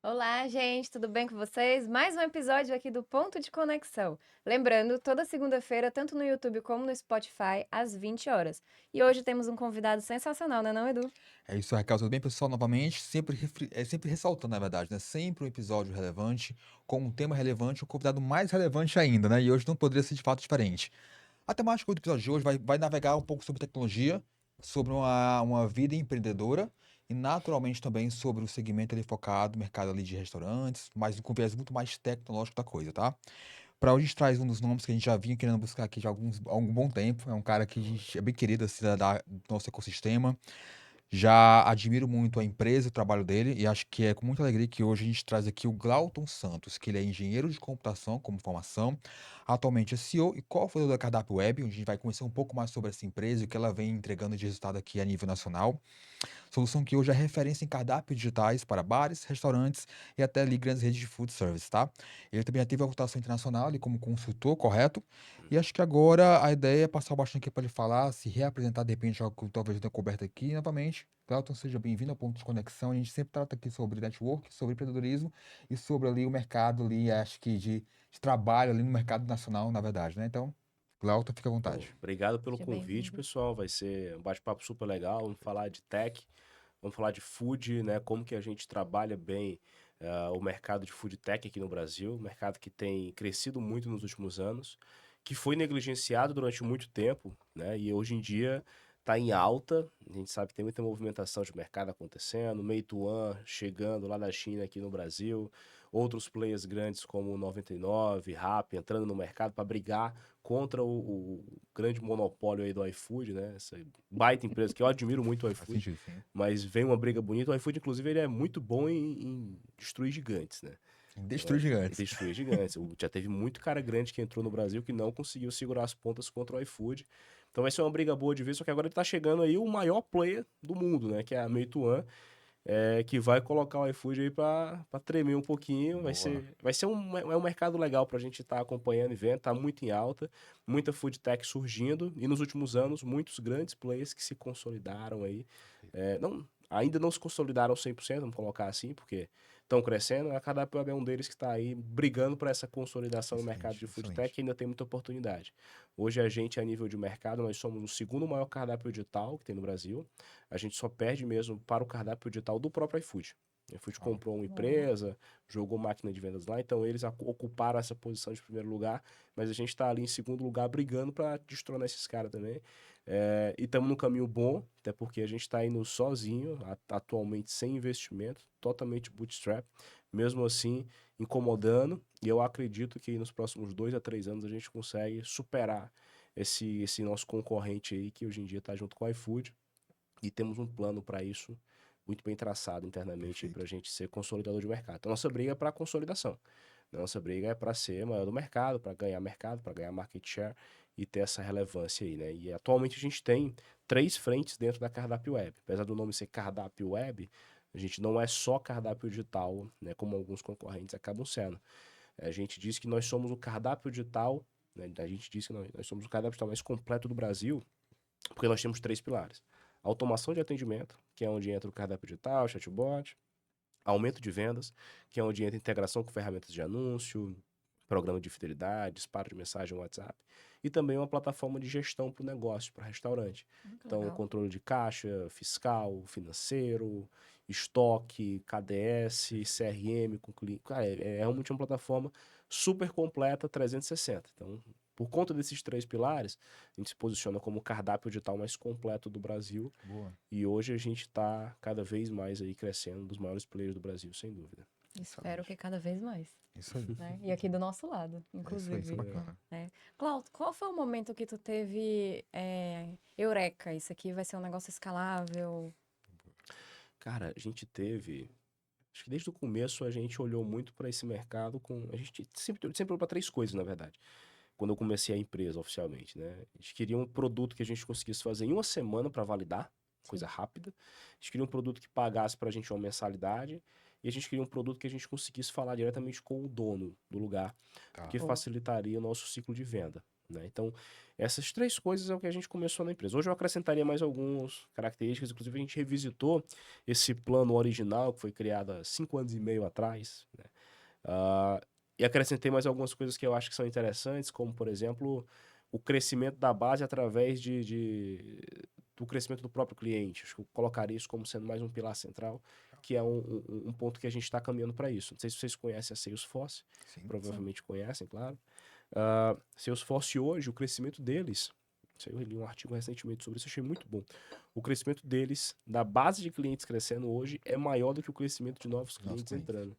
Olá, gente, tudo bem com vocês? Mais um episódio aqui do Ponto de Conexão. Lembrando, toda segunda-feira, tanto no YouTube como no Spotify, às 20 horas. E hoje temos um convidado sensacional, né, não, Edu? É isso, Raquel, tudo bem, pessoal? Novamente, sempre ressaltando, na verdade, né? Sempre um episódio relevante, com um tema relevante, um convidado mais relevante ainda, né? E hoje não poderia ser de fato diferente. A temática do episódio de hoje vai navegar um pouco sobre tecnologia, sobre uma vida empreendedora e, naturalmente, também sobre o segmento ali focado no mercado ali de restaurantes, mas com viés muito mais tecnológico da coisa, tá? Para hoje a gente traz um dos nomes que a gente já vinha querendo buscar aqui já há algum bom tempo. É um cara que é bem querido assim, do nosso ecossistema. Já admiro muito a empresa e o trabalho dele e acho que é com muita alegria que hoje a gente traz aqui o Glauton Santos, que ele é engenheiro de computação como formação, atualmente é CEO e cofundador da Cardápio Web, onde a gente vai conhecer um pouco mais sobre essa empresa e o que ela vem entregando de resultado aqui a nível nacional. Solução que hoje é referência em cardápios digitais para bares, restaurantes e até ali grandes redes de food service, tá? Ele também já teve a reputação internacional ali como consultor, correto? E acho que agora a ideia é passar o bastante aqui para ele falar, se reapresentar de repente algo que talvez eu tenha coberto aqui novamente. Cláudio, seja bem-vindo ao Ponto de Conexão. A gente sempre trata aqui sobre network, sobre empreendedorismo e sobre ali o mercado ali, acho que de trabalho ali no mercado nacional, na verdade, né? Então, Cláudio, fica à Bom, vontade. obrigado pelo Seja convite, bem-vindo. pessoal. Vai ser um bate-papo super legal. Vamos falar de tech, vamos falar de food, né? Como que a gente trabalha bem o mercado de food tech aqui no Brasil, um mercado que tem crescido muito nos últimos anos, que foi negligenciado durante muito tempo, né? E hoje em dia está em alta. A gente sabe que tem muita movimentação de mercado acontecendo, Meituan chegando lá da China aqui no Brasil, outros players grandes como o 99, Rappi entrando no mercado para brigar contra o grande monopólio aí do iFood, né? Essa baita empresa que eu admiro muito o Faz iFood, sentido, sim. mas vem uma briga bonita. O iFood, inclusive, ele é muito bom em destruir gigantes, né? Destruir gigantes. Destruir gigantes. Já teve muito cara grande que entrou no Brasil que não conseguiu segurar as pontas contra o iFood. Então vai ser uma briga boa de ver, só que agora ele tá chegando aí o maior player do mundo, né? Que é a Meituan, que vai colocar o iFood aí pra tremer um pouquinho. Boa. Vai ser um mercado legal pra gente estar acompanhando e vendo. Tá muito em alta, muita food tech surgindo. E nos últimos anos, muitos grandes players que se consolidaram aí. Ainda não se consolidaram 100%, vamos colocar assim, porque estão crescendo. A Cardápio Web é um deles que está aí brigando por essa consolidação no mercado Excelente, de food tech excelente. e ainda tem muita oportunidade. Hoje a gente, a nível de mercado, nós somos o segundo maior cardápio digital que tem no Brasil. A gente só perde mesmo para o cardápio digital do próprio iFood. O iFood Ó, comprou uma Boa. empresa, jogou máquina de vendas lá, então eles ocuparam essa posição de primeiro lugar, mas a gente está ali em segundo lugar brigando para destronar esses caras também. E estamos no caminho bom, até porque a gente está indo sozinho, atualmente sem investimento, totalmente bootstrap, mesmo assim incomodando, e eu acredito que nos próximos 2 a 3 anos a gente consegue superar esse nosso concorrente aí, que hoje em dia está junto com o iFood, e temos um plano para isso muito bem traçado internamente para perfeito. a gente ser consolidador de mercado. Então, nossa briga é para consolidação. Nossa briga é para ser maior do mercado, para ganhar market share e ter essa relevância aí, né? E atualmente a gente tem 3 frentes dentro da Cardápio Web. Apesar do nome ser Cardápio Web, a gente não é só cardápio digital, né? Como alguns concorrentes acabam sendo. A gente diz que nós somos o cardápio digital, né? A gente diz que nós somos o cardápio digital mais completo do Brasil, porque nós temos 3 pilares. Automação de atendimento, que é onde entra o cardápio digital, chatbot. Aumento de vendas, que é onde entra integração com ferramentas de anúncio, programa de fidelidade, disparo de mensagem no WhatsApp. E também uma plataforma de gestão para o negócio, para restaurante. Que Então, legal. controle de caixa, fiscal, financeiro, estoque, KDS, CRM com cliente. Cara, é realmente uma plataforma super completa 360. Então, por conta desses 3 pilares, a gente se posiciona como o cardápio digital mais completo do Brasil, Boa. e hoje a gente está cada vez mais aí crescendo, um dos maiores players do Brasil, sem dúvida. Espero Excelente. que cada vez mais, Isso aí. né? E aqui do nosso lado, É isso aí, isso é inclusive, bacana. né? Cláudio, qual foi o momento que tu teve eureka? Isso aqui vai ser um negócio escalável? Cara, a gente teve. Acho que desde o começo a gente olhou muito para esse mercado com. A gente sempre olhou para 3 coisas, na verdade. Quando eu comecei a empresa oficialmente, né? A gente queria um produto que a gente conseguisse fazer em uma semana para validar, coisa Sim. rápida. A gente queria um produto que pagasse para a gente uma mensalidade. E a gente queria um produto que a gente conseguisse falar diretamente com o dono do lugar, Tá. porque Boa. facilitaria o nosso ciclo de venda. né? Então, essas 3 coisas é o que a gente começou na empresa. Hoje eu acrescentaria mais algumas características, inclusive a gente revisitou esse plano original que foi criado há 5 anos e meio atrás, né? Ah, e acrescentei mais algumas coisas que eu acho que são interessantes, como, por exemplo, o crescimento da base através do crescimento do próprio cliente. Acho que eu colocaria isso como sendo mais um pilar central, que é um ponto que a gente está caminhando para isso. Não sei se vocês conhecem a Salesforce, Sim. Sim. provavelmente conhecem, claro. Salesforce hoje, o crescimento deles, eu li um artigo recentemente sobre isso, achei muito bom. O crescimento deles, da base de clientes crescendo hoje, é maior do que o crescimento de novos Nosso clientes cliente. entrando.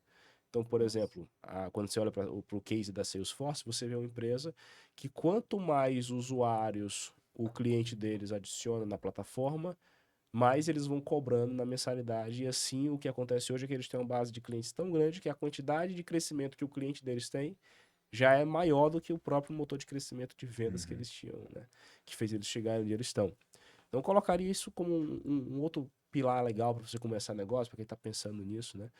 Então, por Nossa. exemplo, quando você olha para o case da Salesforce, você vê uma empresa que quanto mais usuários o cliente deles adiciona na plataforma, mais eles vão cobrando na mensalidade. E assim, o que acontece hoje é que eles têm uma base de clientes tão grande que a quantidade de crescimento que o cliente deles tem já é maior do que o próprio motor de crescimento de vendas que Uhum. eles tinham, né? Que fez eles chegarem onde eles estão. Então, eu colocaria isso como um outro pilar legal para você começar negócio, para quem está pensando nisso, né?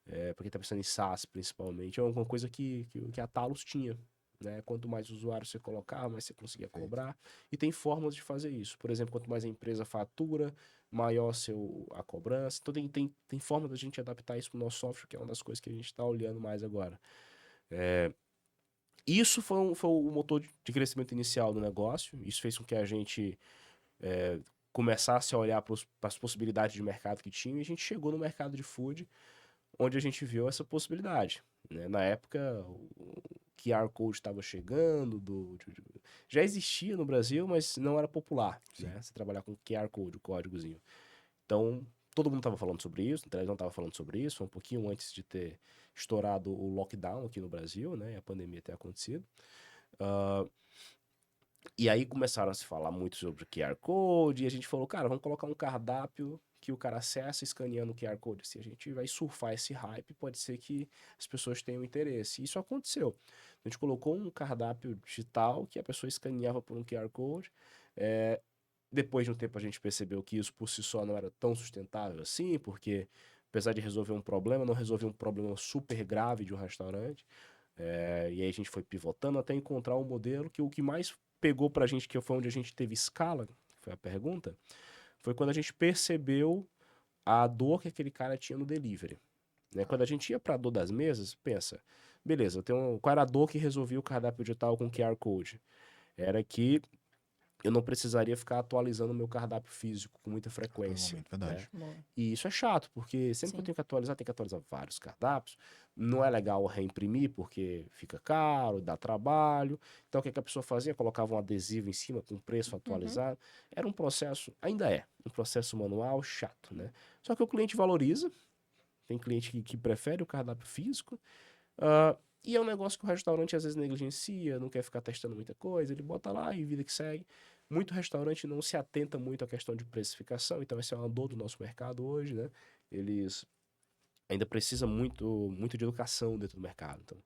Para quem está pensando em SaaS, principalmente. É uma coisa que a Talos tinha, né? Quanto mais usuários você colocar, mais você conseguia Perfeito. cobrar. E tem formas de fazer isso. Por exemplo, quanto mais a empresa fatura, maior a cobrança. Então, tem forma da gente adaptar isso para o nosso software, que é uma das coisas que a gente está olhando mais agora. Isso foi o motor de crescimento inicial do negócio. Isso fez com que a gente começasse a olhar para as possibilidades de mercado que tinha. E a gente chegou no mercado de food, onde a gente viu essa possibilidade, né? Na época, o QR Code estava chegando, já existia no Brasil, mas não era popular, Sim. né? Você trabalhar com QR Code, o códigozinho. Então, todo mundo estava falando sobre isso, a televisão estava falando sobre isso, um pouquinho antes de ter estourado o lockdown aqui no Brasil, né? E a pandemia ter acontecido. E aí começaram a se falar muito sobre o QR Code, e a gente falou, cara, vamos colocar um cardápio que o cara acessa escaneando o QR Code. Se a gente vai surfar esse hype, pode ser que as pessoas tenham interesse. E isso aconteceu. A gente colocou um cardápio digital que a pessoa escaneava por um QR Code. Depois de um tempo a gente percebeu que isso por si só não era tão sustentável assim, porque apesar de resolver um problema, não resolvia um problema super grave de um restaurante. E aí a gente foi pivotando até encontrar um modelo que o que mais pegou pra gente, que foi onde a gente teve escala, que foi a pergunta, foi quando a gente percebeu a dor que aquele cara tinha no delivery. Né? Quando a gente ia pra dor das mesas, pensa, beleza, qual era a dor que resolvia o cardápio digital com QR Code? Era que eu não precisaria ficar atualizando o meu cardápio físico com muita A todo frequência, momento, né? verdade. Boa. E isso é chato, porque sempre que eu Sim. tenho que atualizar, tem que atualizar vários cardápios. Não é legal reimprimir, porque fica caro, dá trabalho. Então, o que a pessoa fazia? Colocava um adesivo em cima com preço Uhum. atualizado. Era um processo, ainda é, um processo manual chato, né? Só que o cliente valoriza, tem cliente que prefere o cardápio físico. E é um negócio que o restaurante às vezes negligencia, não quer ficar testando muita coisa, ele bota lá e vida que segue. Muito restaurante não se atenta muito à questão de precificação, então esse é uma dor do nosso mercado hoje, né? Eles ainda precisam muito de educação dentro do mercado. Então,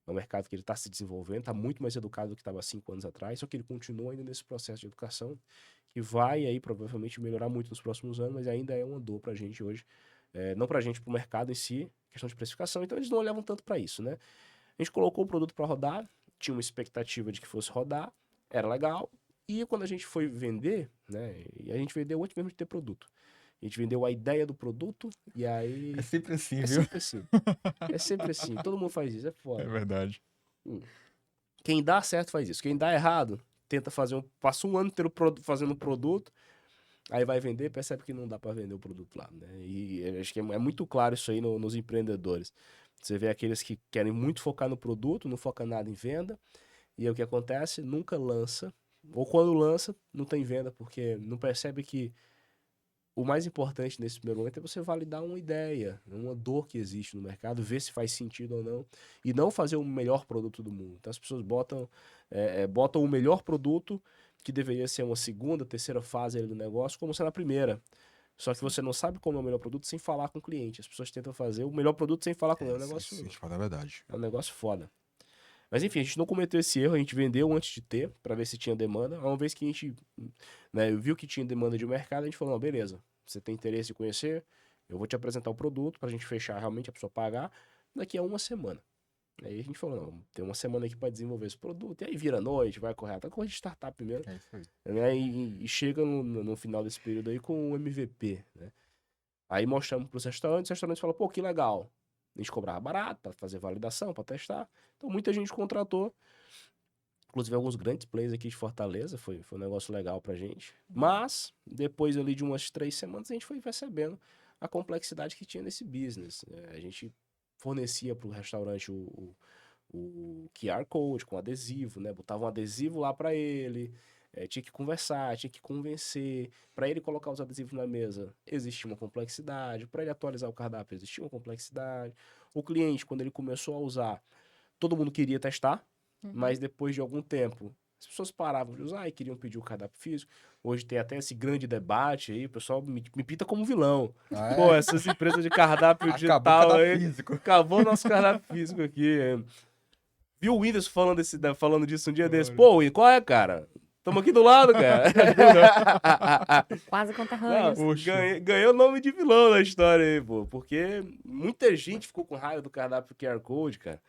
é um mercado que ele está se desenvolvendo, está muito mais educado do que estava 5 anos atrás, só que ele continua ainda nesse processo de educação, que vai aí provavelmente melhorar muito nos próximos anos, mas ainda é uma dor para a gente hoje. Não para a gente, para o mercado em si, questão de precificação, então eles não olhavam tanto para isso, né? A gente colocou o produto para rodar, tinha uma expectativa de que fosse rodar, era legal. E quando a gente foi vender, né? E a gente vendeu antes mesmo de ter produto. A gente vendeu a ideia do produto e É aí. sempre assim, É viu? sempre assim. É sempre assim. Todo mundo faz isso, é É foda. verdade. Quem dá certo faz isso. Quem dá errado, tenta fazer passa um ano inteiro fazendo produto, aí vai vender, percebe que não dá para vender o produto lá, né? E eu acho que é muito claro isso aí nos empreendedores. Você vê aqueles que querem muito focar no produto, não foca nada em venda. E aí o que acontece? Nunca lança. Ou quando lança, não tem venda, porque não percebe que o mais importante nesse primeiro momento é você validar uma ideia, uma dor que existe no mercado, ver se faz sentido ou não, e não fazer o melhor produto do mundo. Então as pessoas botam o melhor produto, que deveria ser uma segunda, terceira fase ali do negócio, como sendo a primeira. Só que Sim. você não sabe como é o melhor produto sem falar com o cliente. As pessoas tentam fazer o melhor produto sem falar com ele. Isso de fato é verdade. É um negócio foda. Mas enfim, a gente não cometeu esse erro, a gente vendeu antes de ter, para ver se tinha demanda. Uma vez que a gente, né, viu que tinha demanda de mercado, a gente falou, não, beleza, você tem interesse em conhecer, eu vou te apresentar o produto pra gente fechar realmente a pessoa pagar daqui a uma semana. Aí a gente falou, não, tem uma semana aqui para desenvolver esse produto. E aí vira noite, vai correr até coisa de startup primeiro. É isso aí. Né? E chega no final desse período aí com o MVP, né? Aí mostramos para os restaurantes falam, pô, que legal. A gente cobrava barato para fazer validação, para testar. Então muita gente contratou. Inclusive alguns grandes players aqui de Fortaleza, foi um negócio legal pra gente. Mas, depois ali de umas 3 semanas, a gente foi percebendo a complexidade que tinha nesse business. A gente fornecia pro restaurante o QR Code com adesivo, né? Botava um adesivo lá pra ele, tinha que conversar, tinha que convencer. Pra ele colocar os adesivos na mesa, existia uma complexidade. Pra ele atualizar o cardápio, existia uma complexidade. O cliente, quando ele começou a usar, todo mundo queria testar, mas depois de algum tempo, as pessoas paravam de usar e queriam pedir o cardápio físico. Hoje tem até esse grande debate aí, o pessoal me pinta como vilão. Ah, Pô, é? essas empresas de cardápio Acabou digital cada aí, físico. acabou nosso cardápio físico aqui. Viu o Whindersson falando disso um dia desse? Olha. Pô, Whindersson, qual é, cara? Tamo aqui do lado, cara. Quase Não, conterrâneos. Oxe. ganhou o nome de vilão na história aí, pô. Porque muita gente ficou com raiva do cardápio QR Code, cara.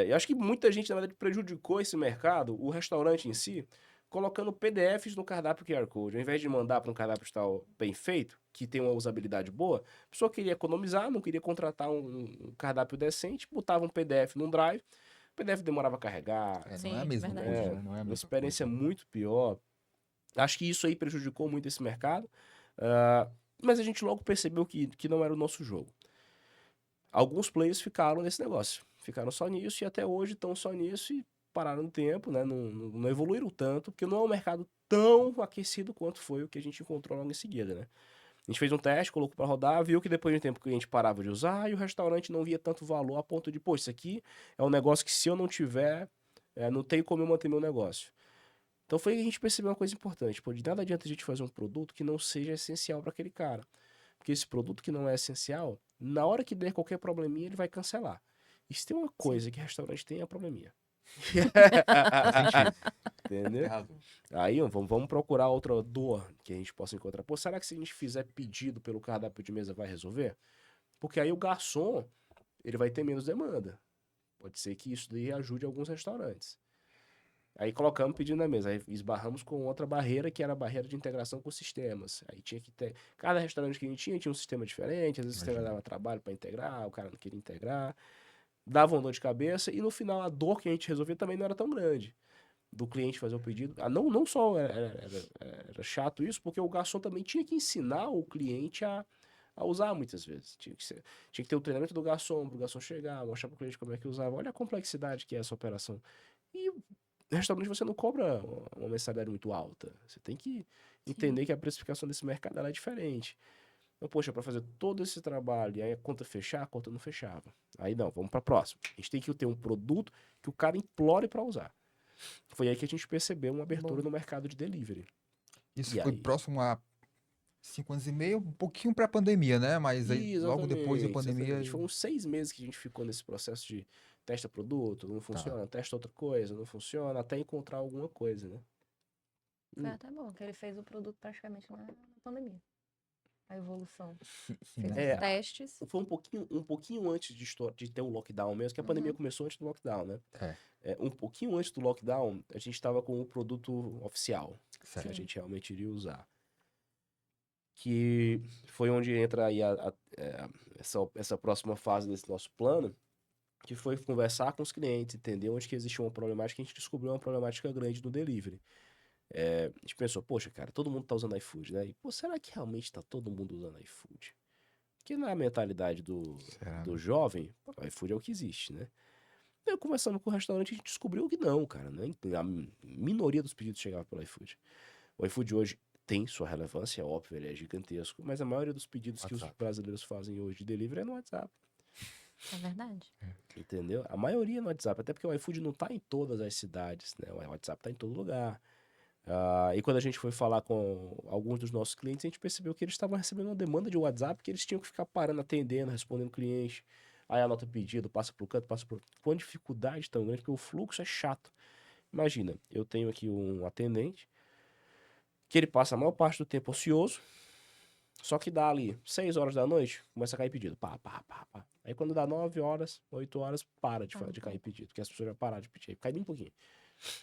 Eu acho que muita gente, na verdade, prejudicou esse mercado, o restaurante em si, colocando PDFs no cardápio QR Code. Ao invés de mandar para um cardápio tal bem feito, que tem uma usabilidade boa, a pessoa queria economizar, não queria contratar um cardápio decente, botava um PDF num drive, o PDF demorava a carregar, Não é a Sim, mesma verdade. coisa, né? Não é a uma mesma experiência coisa. muito pior. Acho que isso aí prejudicou muito esse mercado, mas a gente logo percebeu que não era o nosso jogo. Alguns players ficaram nesse negócio, ficaram só nisso e até hoje estão só nisso e pararam no tempo, né? Não evoluíram tanto, porque não é um mercado tão aquecido quanto foi o que a gente encontrou logo em seguida, né? A gente fez um teste, colocou para rodar, viu que depois de um tempo que a gente parava de usar e o restaurante não via tanto valor a ponto de, pô, isso aqui é um negócio que se eu não tiver, não tem como eu manter meu negócio. Então foi que a gente percebeu uma coisa importante, pô, de nada adianta a gente fazer um produto que não seja essencial para aquele cara. Porque esse produto que não é essencial, na hora que der qualquer probleminha, ele vai cancelar. E se tem uma coisa que restaurante tem, é probleminha. Faz sentido. Tem Entendeu? razão. Aí, ó, vamos procurar outra dor que a gente possa encontrar. Pô, será que se a gente fizer pedido pelo cardápio de mesa vai resolver? Porque aí o garçom, ele vai ter menos demanda. Pode ser que isso daí ajude alguns restaurantes. Aí colocamos pedido na mesa, aí esbarramos com outra barreira, que era a barreira de integração com sistemas. Aí tinha que ter. Cada restaurante que a gente tinha um sistema diferente, às vezes o sistema Imagina. dava trabalho para integrar, o cara não queria integrar, dava uma dor de cabeça, e no final a dor que a gente resolvia também não era tão grande. Do cliente fazer o pedido. Não só era chato isso, porque o garçom também tinha que ensinar o cliente a usar muitas vezes. Tinha que ter o treinamento do garçom, para o garçom chegar, mostrar para o cliente como é que usava. Olha a complexidade que é essa operação. E restaurante você não cobra uma mensalidade muito alta. Você tem que entender que a precificação desse mercado ela é diferente. Então, poxa, para fazer todo esse trabalho e aí a conta fechar, a conta não fechava. Aí não, vamos para próxima. A gente tem que ter um produto que o cara implore para usar. Foi aí que a gente percebeu uma abertura Bom. no mercado de delivery. Isso E foi aí? próximo a 5 anos e meio, um pouquinho pré-pandemia, né? Mas aí logo depois da Exatamente, pandemia. exatamente. Foram 6 meses que a gente ficou nesse processo de testa produto, não Tá. funciona, testa outra coisa, não funciona, até encontrar alguma coisa, né? Foi até bom, que ele fez o produto praticamente na pandemia. A evolução. Fez Né? os É, testes. foi um pouquinho antes de ter o lockdown mesmo, que a pandemia começou antes do lockdown, né? É, Um pouquinho antes do lockdown, a gente estava com o produto oficial, que a certo. gente realmente iria usar. Que foi onde entra aí essa próxima fase desse nosso plano, que foi conversar com os clientes, entender onde que existia uma problemática, a gente descobriu uma problemática grande no delivery. A gente pensou, poxa, cara, todo mundo tá usando iFood, né? E, pô, será que realmente tá todo mundo usando iFood? Porque na mentalidade Será, do né? jovem, o iFood é o que existe, né? Eu conversando com o restaurante, a gente descobriu que não, cara, né? A minoria dos pedidos chegava pelo iFood. O iFood hoje tem sua relevância, é óbvio, ele é gigantesco, mas a maioria dos pedidos que os WhatsApp. brasileiros fazem hoje de delivery é no WhatsApp, É verdade. entendeu? A maioria é no WhatsApp, até porque o iFood não tá em todas as cidades, né? O WhatsApp tá em todo lugar. E quando a gente foi falar com alguns dos nossos clientes, a gente percebeu que eles estavam recebendo uma demanda de WhatsApp que eles tinham que ficar parando, atendendo, respondendo cliente. Aí anota o pedido, passa pro canto, passa pro... Com uma dificuldade tão grande, porque o fluxo é chato. Imagina, eu tenho aqui um atendente que ele passa a maior parte do tempo ocioso, Só que dá ali 6 horas da noite, começa a cair pedido. Pá, pá, pá, pá. Aí quando dá 9 horas, 8 horas, para de, Para um de cair pouco. pedido. Porque as pessoas já pararam de pedir. Aí cai bem um pouquinho.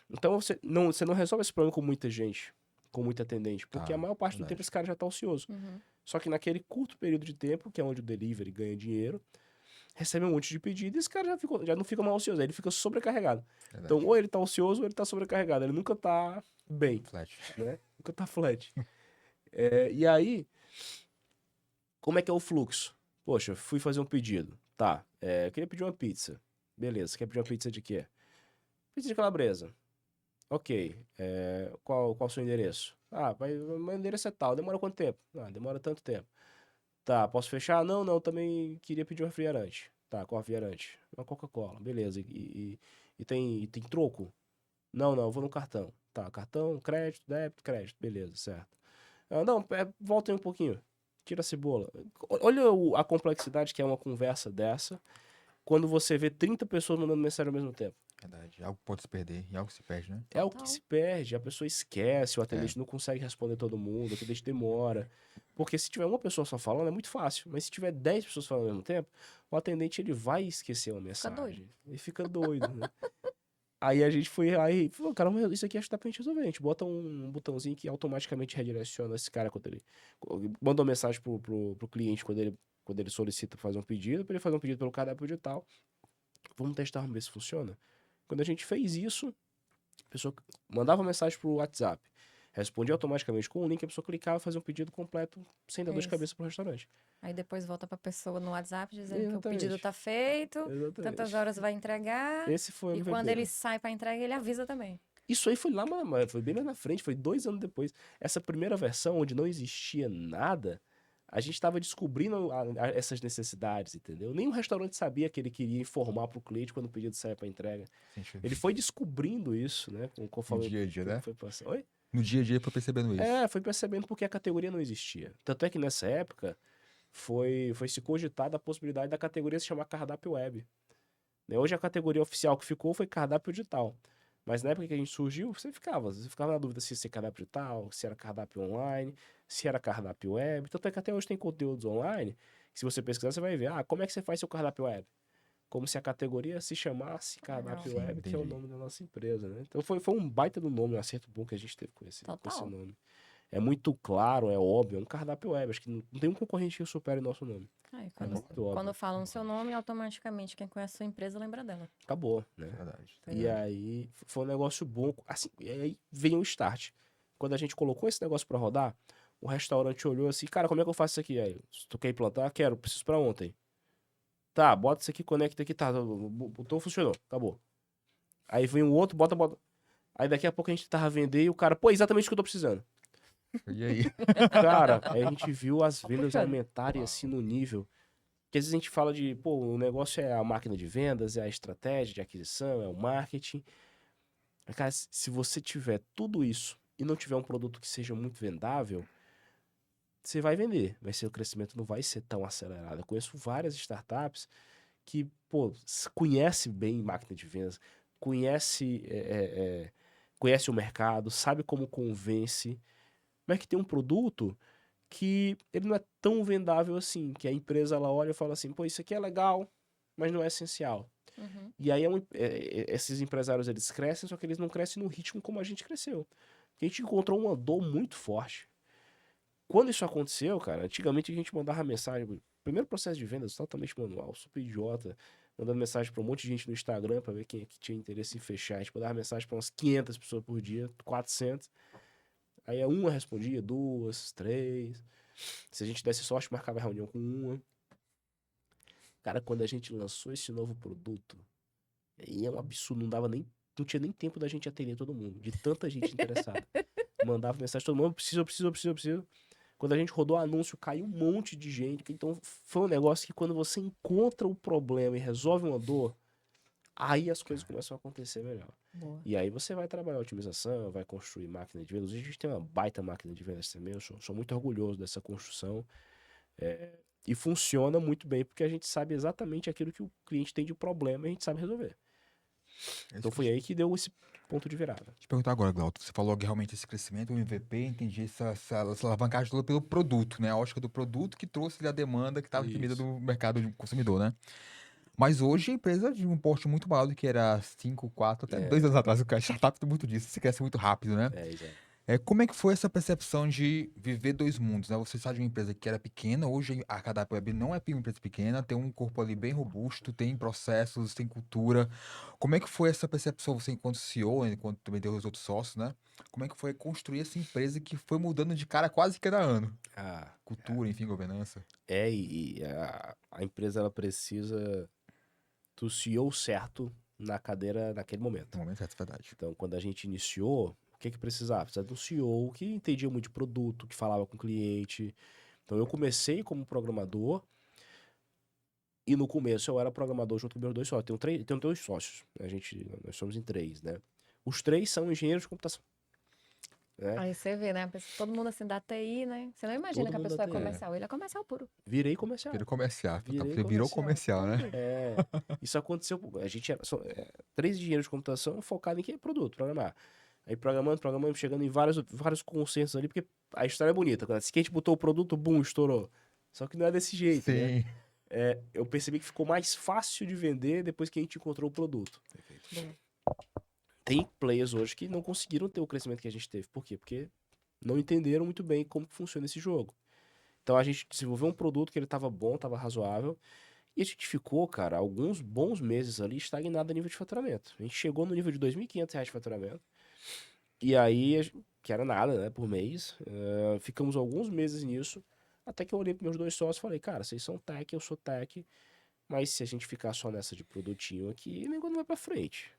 Então você não resolve esse problema com muita gente, com muita atendente. Porque a Tá, maior parte do tempo verdade. esse cara já tá ocioso. Uhum. Só que naquele curto período de tempo, que é onde o delivery ganha dinheiro, recebe um monte de pedido e esse cara já não fica mal ocioso, aí ele fica sobrecarregado. Então, Verdade. ou ele tá ocioso ou ele tá sobrecarregado. Ele nunca tá bem, Flat. né? Nunca tá flat. E aí, como é que é o fluxo? Poxa, fui fazer um pedido. Tá, eu queria pedir uma pizza. Beleza, você quer pedir uma pizza de quê? Pizza de calabresa. Ok, qual o seu endereço? Ah, meu endereço é tal. Demora quanto tempo? Ah, demora tanto tempo. Tá, posso fechar? Não, não, também queria pedir um refrigerante. Tá, qual refrigerante? Uma Coca-Cola, beleza. E tem troco? Não, não, eu vou no cartão. Tá, cartão, crédito, débito, crédito, beleza, certo. Ah, não, volta aí um pouquinho. Tira a cebola. Olha a complexidade que é uma conversa dessa quando você vê 30 pessoas mandando mensagem ao mesmo tempo. Verdade. Algo pode se perder e algo se perde, né? É o que Total. se perde, a pessoa esquece, o É, atendente não consegue responder todo mundo, o atendente demora. Porque se tiver uma pessoa só falando é muito fácil, mas se tiver 10 pessoas falando ao mesmo tempo, o atendente ele vai esquecer uma Fica doido. mensagem. Ele fica doido, né? Aí a gente foi aí, falou, cara, isso aqui acho que dá pra gente resolver. A gente bota um botãozinho que automaticamente redireciona esse cara quando ele manda uma mensagem pro cliente quando ele solicita fazer um pedido, pra ele fazer um pedido pelo cardápio digital. Vamos testar, vamos ver se funciona. Quando a gente fez isso, a pessoa mandava mensagem pro WhatsApp, respondia automaticamente com o link, a pessoa clicava e fazia um pedido completo sem dar dor de Isso. cabeça pro restaurante. Aí depois volta pra pessoa no WhatsApp dizendo que o pedido Exatamente. tá feito, tantas Exatamente. horas vai entregar, Esse foi o e quando MVP. ele sai pra entrega, ele avisa também. Isso aí foi lá, foi bem lá na frente, foi 2 anos depois. Essa primeira versão, onde não existia nada, a gente estava descobrindo essas necessidades, entendeu? Nem o restaurante sabia que ele queria informar pro cliente quando o pedido saia para entrega. sentido. Ele foi descobrindo isso, né? No Conforme dia a dia, o tempo né? foi passando. Oi? No dia a dia foi percebendo isso. Foi percebendo porque a categoria não existia. Tanto é que nessa época foi se cogitada a possibilidade da categoria se chamar cardápio web. Né? Hoje a categoria oficial que ficou foi cardápio digital. Mas na época que a gente surgiu, você ficava na dúvida se ia ser cardápio digital, se era cardápio online, se era cardápio web. Tanto é que até hoje tem conteúdos online, que se você pesquisar, você vai ver, como é que você faz seu cardápio web? Como se a categoria se chamasse cardápio Sim, web, que é o entendi. nome da nossa empresa, né? Então foi um baita do nome, um acerto bom que a gente teve com esse Total. nome. É muito claro, é óbvio, é um cardápio web. Acho que não tem um concorrente que supere o nosso nome. Aí, É quando, muito óbvio. quando falam seu nome, automaticamente quem conhece a sua empresa lembra dela. Acabou, né? Verdade. Pois E é. aí foi um negócio bom. Assim, e aí veio o start. Quando a gente colocou esse negócio pra rodar, o restaurante olhou assim, cara, como é que eu faço isso aqui? Aí, se tu quer implantar, quero, preciso pra ontem. Tá, bota isso aqui, conecta aqui, tá. O botão funcionou, acabou. Aí vem um outro, bota. Aí daqui a pouco a gente tava vender e o cara, pô, exatamente o que eu tô precisando. E aí? Cara, aí a gente viu as vendas puxando. aumentarem assim no nível. Porque às vezes a gente fala de, pô, o negócio é a máquina de vendas, é a estratégia de aquisição, é o marketing. Mas, cara, se você tiver tudo isso e não tiver um produto que seja muito vendável, você vai vender, mas seu crescimento não vai ser tão acelerado. Eu conheço várias startups que, pô, conhece bem máquina de vendas, conhece o mercado, sabe como convence, mas que tem um produto que ele não é tão vendável assim, que a empresa ela olha e fala assim, pô, isso aqui é legal, mas não é essencial. Uhum. E aí esses empresários eles crescem, só que eles não crescem no ritmo como a gente cresceu. Porque a gente encontrou uma dor muito forte. Quando isso aconteceu, cara, antigamente a gente mandava mensagem, primeiro processo de vendas totalmente manual, super idiota, mandando mensagem pra um monte de gente no Instagram pra ver quem é que tinha interesse em fechar. A gente mandava mensagem pra umas 500 pessoas por dia, 400. Aí uma respondia, 2, 3. Se a gente desse sorte, marcava reunião com uma. Cara, quando a gente lançou esse novo produto, aí é um absurdo, não tinha nem tempo da gente atender todo mundo, de tanta gente interessada. Mandava mensagem todo mundo, eu preciso. Quando a gente rodou o anúncio, caiu um monte de gente. Então foi um negócio que quando você encontra o problema e resolve uma dor, aí as coisas começam a acontecer melhor. Boa. E aí você vai trabalhar otimização, vai construir máquina de vendas. Hoje a gente tem uma baita máquina de vendas também, eu sou muito orgulhoso dessa construção. E funciona muito bem, porque a gente sabe exatamente aquilo que o cliente tem de problema e a gente sabe resolver. Então foi aí que deu esse ponto de virada. Te perguntar agora, Glauco, você falou que realmente esse crescimento, o MVP, entendi essa alavancagem toda pelo produto, né? A ótica do produto que trouxe ali a demanda que estava imprimida Isso. do mercado de consumidor, né? Mas hoje a empresa de um porte muito maior do que era 5, 4, até 2 anos atrás, o cara startup tem muito disso, você cresce muito rápido, né? Exato. Como é que foi essa percepção de viver dois mundos, né? Você sai de uma empresa que era pequena, hoje a Cardápio Web não é uma empresa pequena, tem um corpo ali bem robusto, tem processos, tem cultura. Como é que foi essa percepção, você enquanto CEO, enquanto também tem os outros sócios, né? Como é que foi construir essa empresa que foi mudando de cara quase cada ano? Ah, Cultura, enfim, governança. a empresa ela precisa do CEO certo na cadeira naquele momento. No momento, é verdade. Então, quando a gente iniciou, o que precisava? Precisava de um CEO que entendia muito de produto, que falava com o cliente. Então, eu comecei como programador e no começo eu era programador junto com meus 2 sócios. Tenho 2 sócios. Nós somos em 3, né? Os 3 são engenheiros de computação. Né? Aí você vê, né? Todo mundo assim da TI, né? Você não imagina Todo que a mundo pessoa é da TI. comercial. Ele é comercial puro. Virei comercial. Virou comercial, Virei você virou comercial, né? Isso aconteceu. A gente era 3 engenheiros de computação focados em quê? Produto, programar. Aí programando, chegando em vários consensos ali, porque a história é bonita. Quando assim que a gente botou o produto, bum, estourou. Só que não é desse jeito, né? Sim. Eu percebi que ficou mais fácil de vender depois que a gente encontrou o produto. Boa. Tem players hoje que não conseguiram ter o crescimento que a gente teve. Por quê? Porque não entenderam muito bem como que funciona esse jogo. Então a gente desenvolveu um produto que ele estava bom, estava razoável. E a gente ficou, cara, alguns bons meses ali estagnado a nível de faturamento. A gente chegou no nível de R$ 2.500 de faturamento. E aí, que era nada, né, por mês. Ficamos alguns meses nisso. Até que eu olhei para meus 2 sócios e falei, cara, vocês são tech, eu sou tech. Mas se a gente ficar só nessa de produtinho aqui, o negócio não vai pra frente.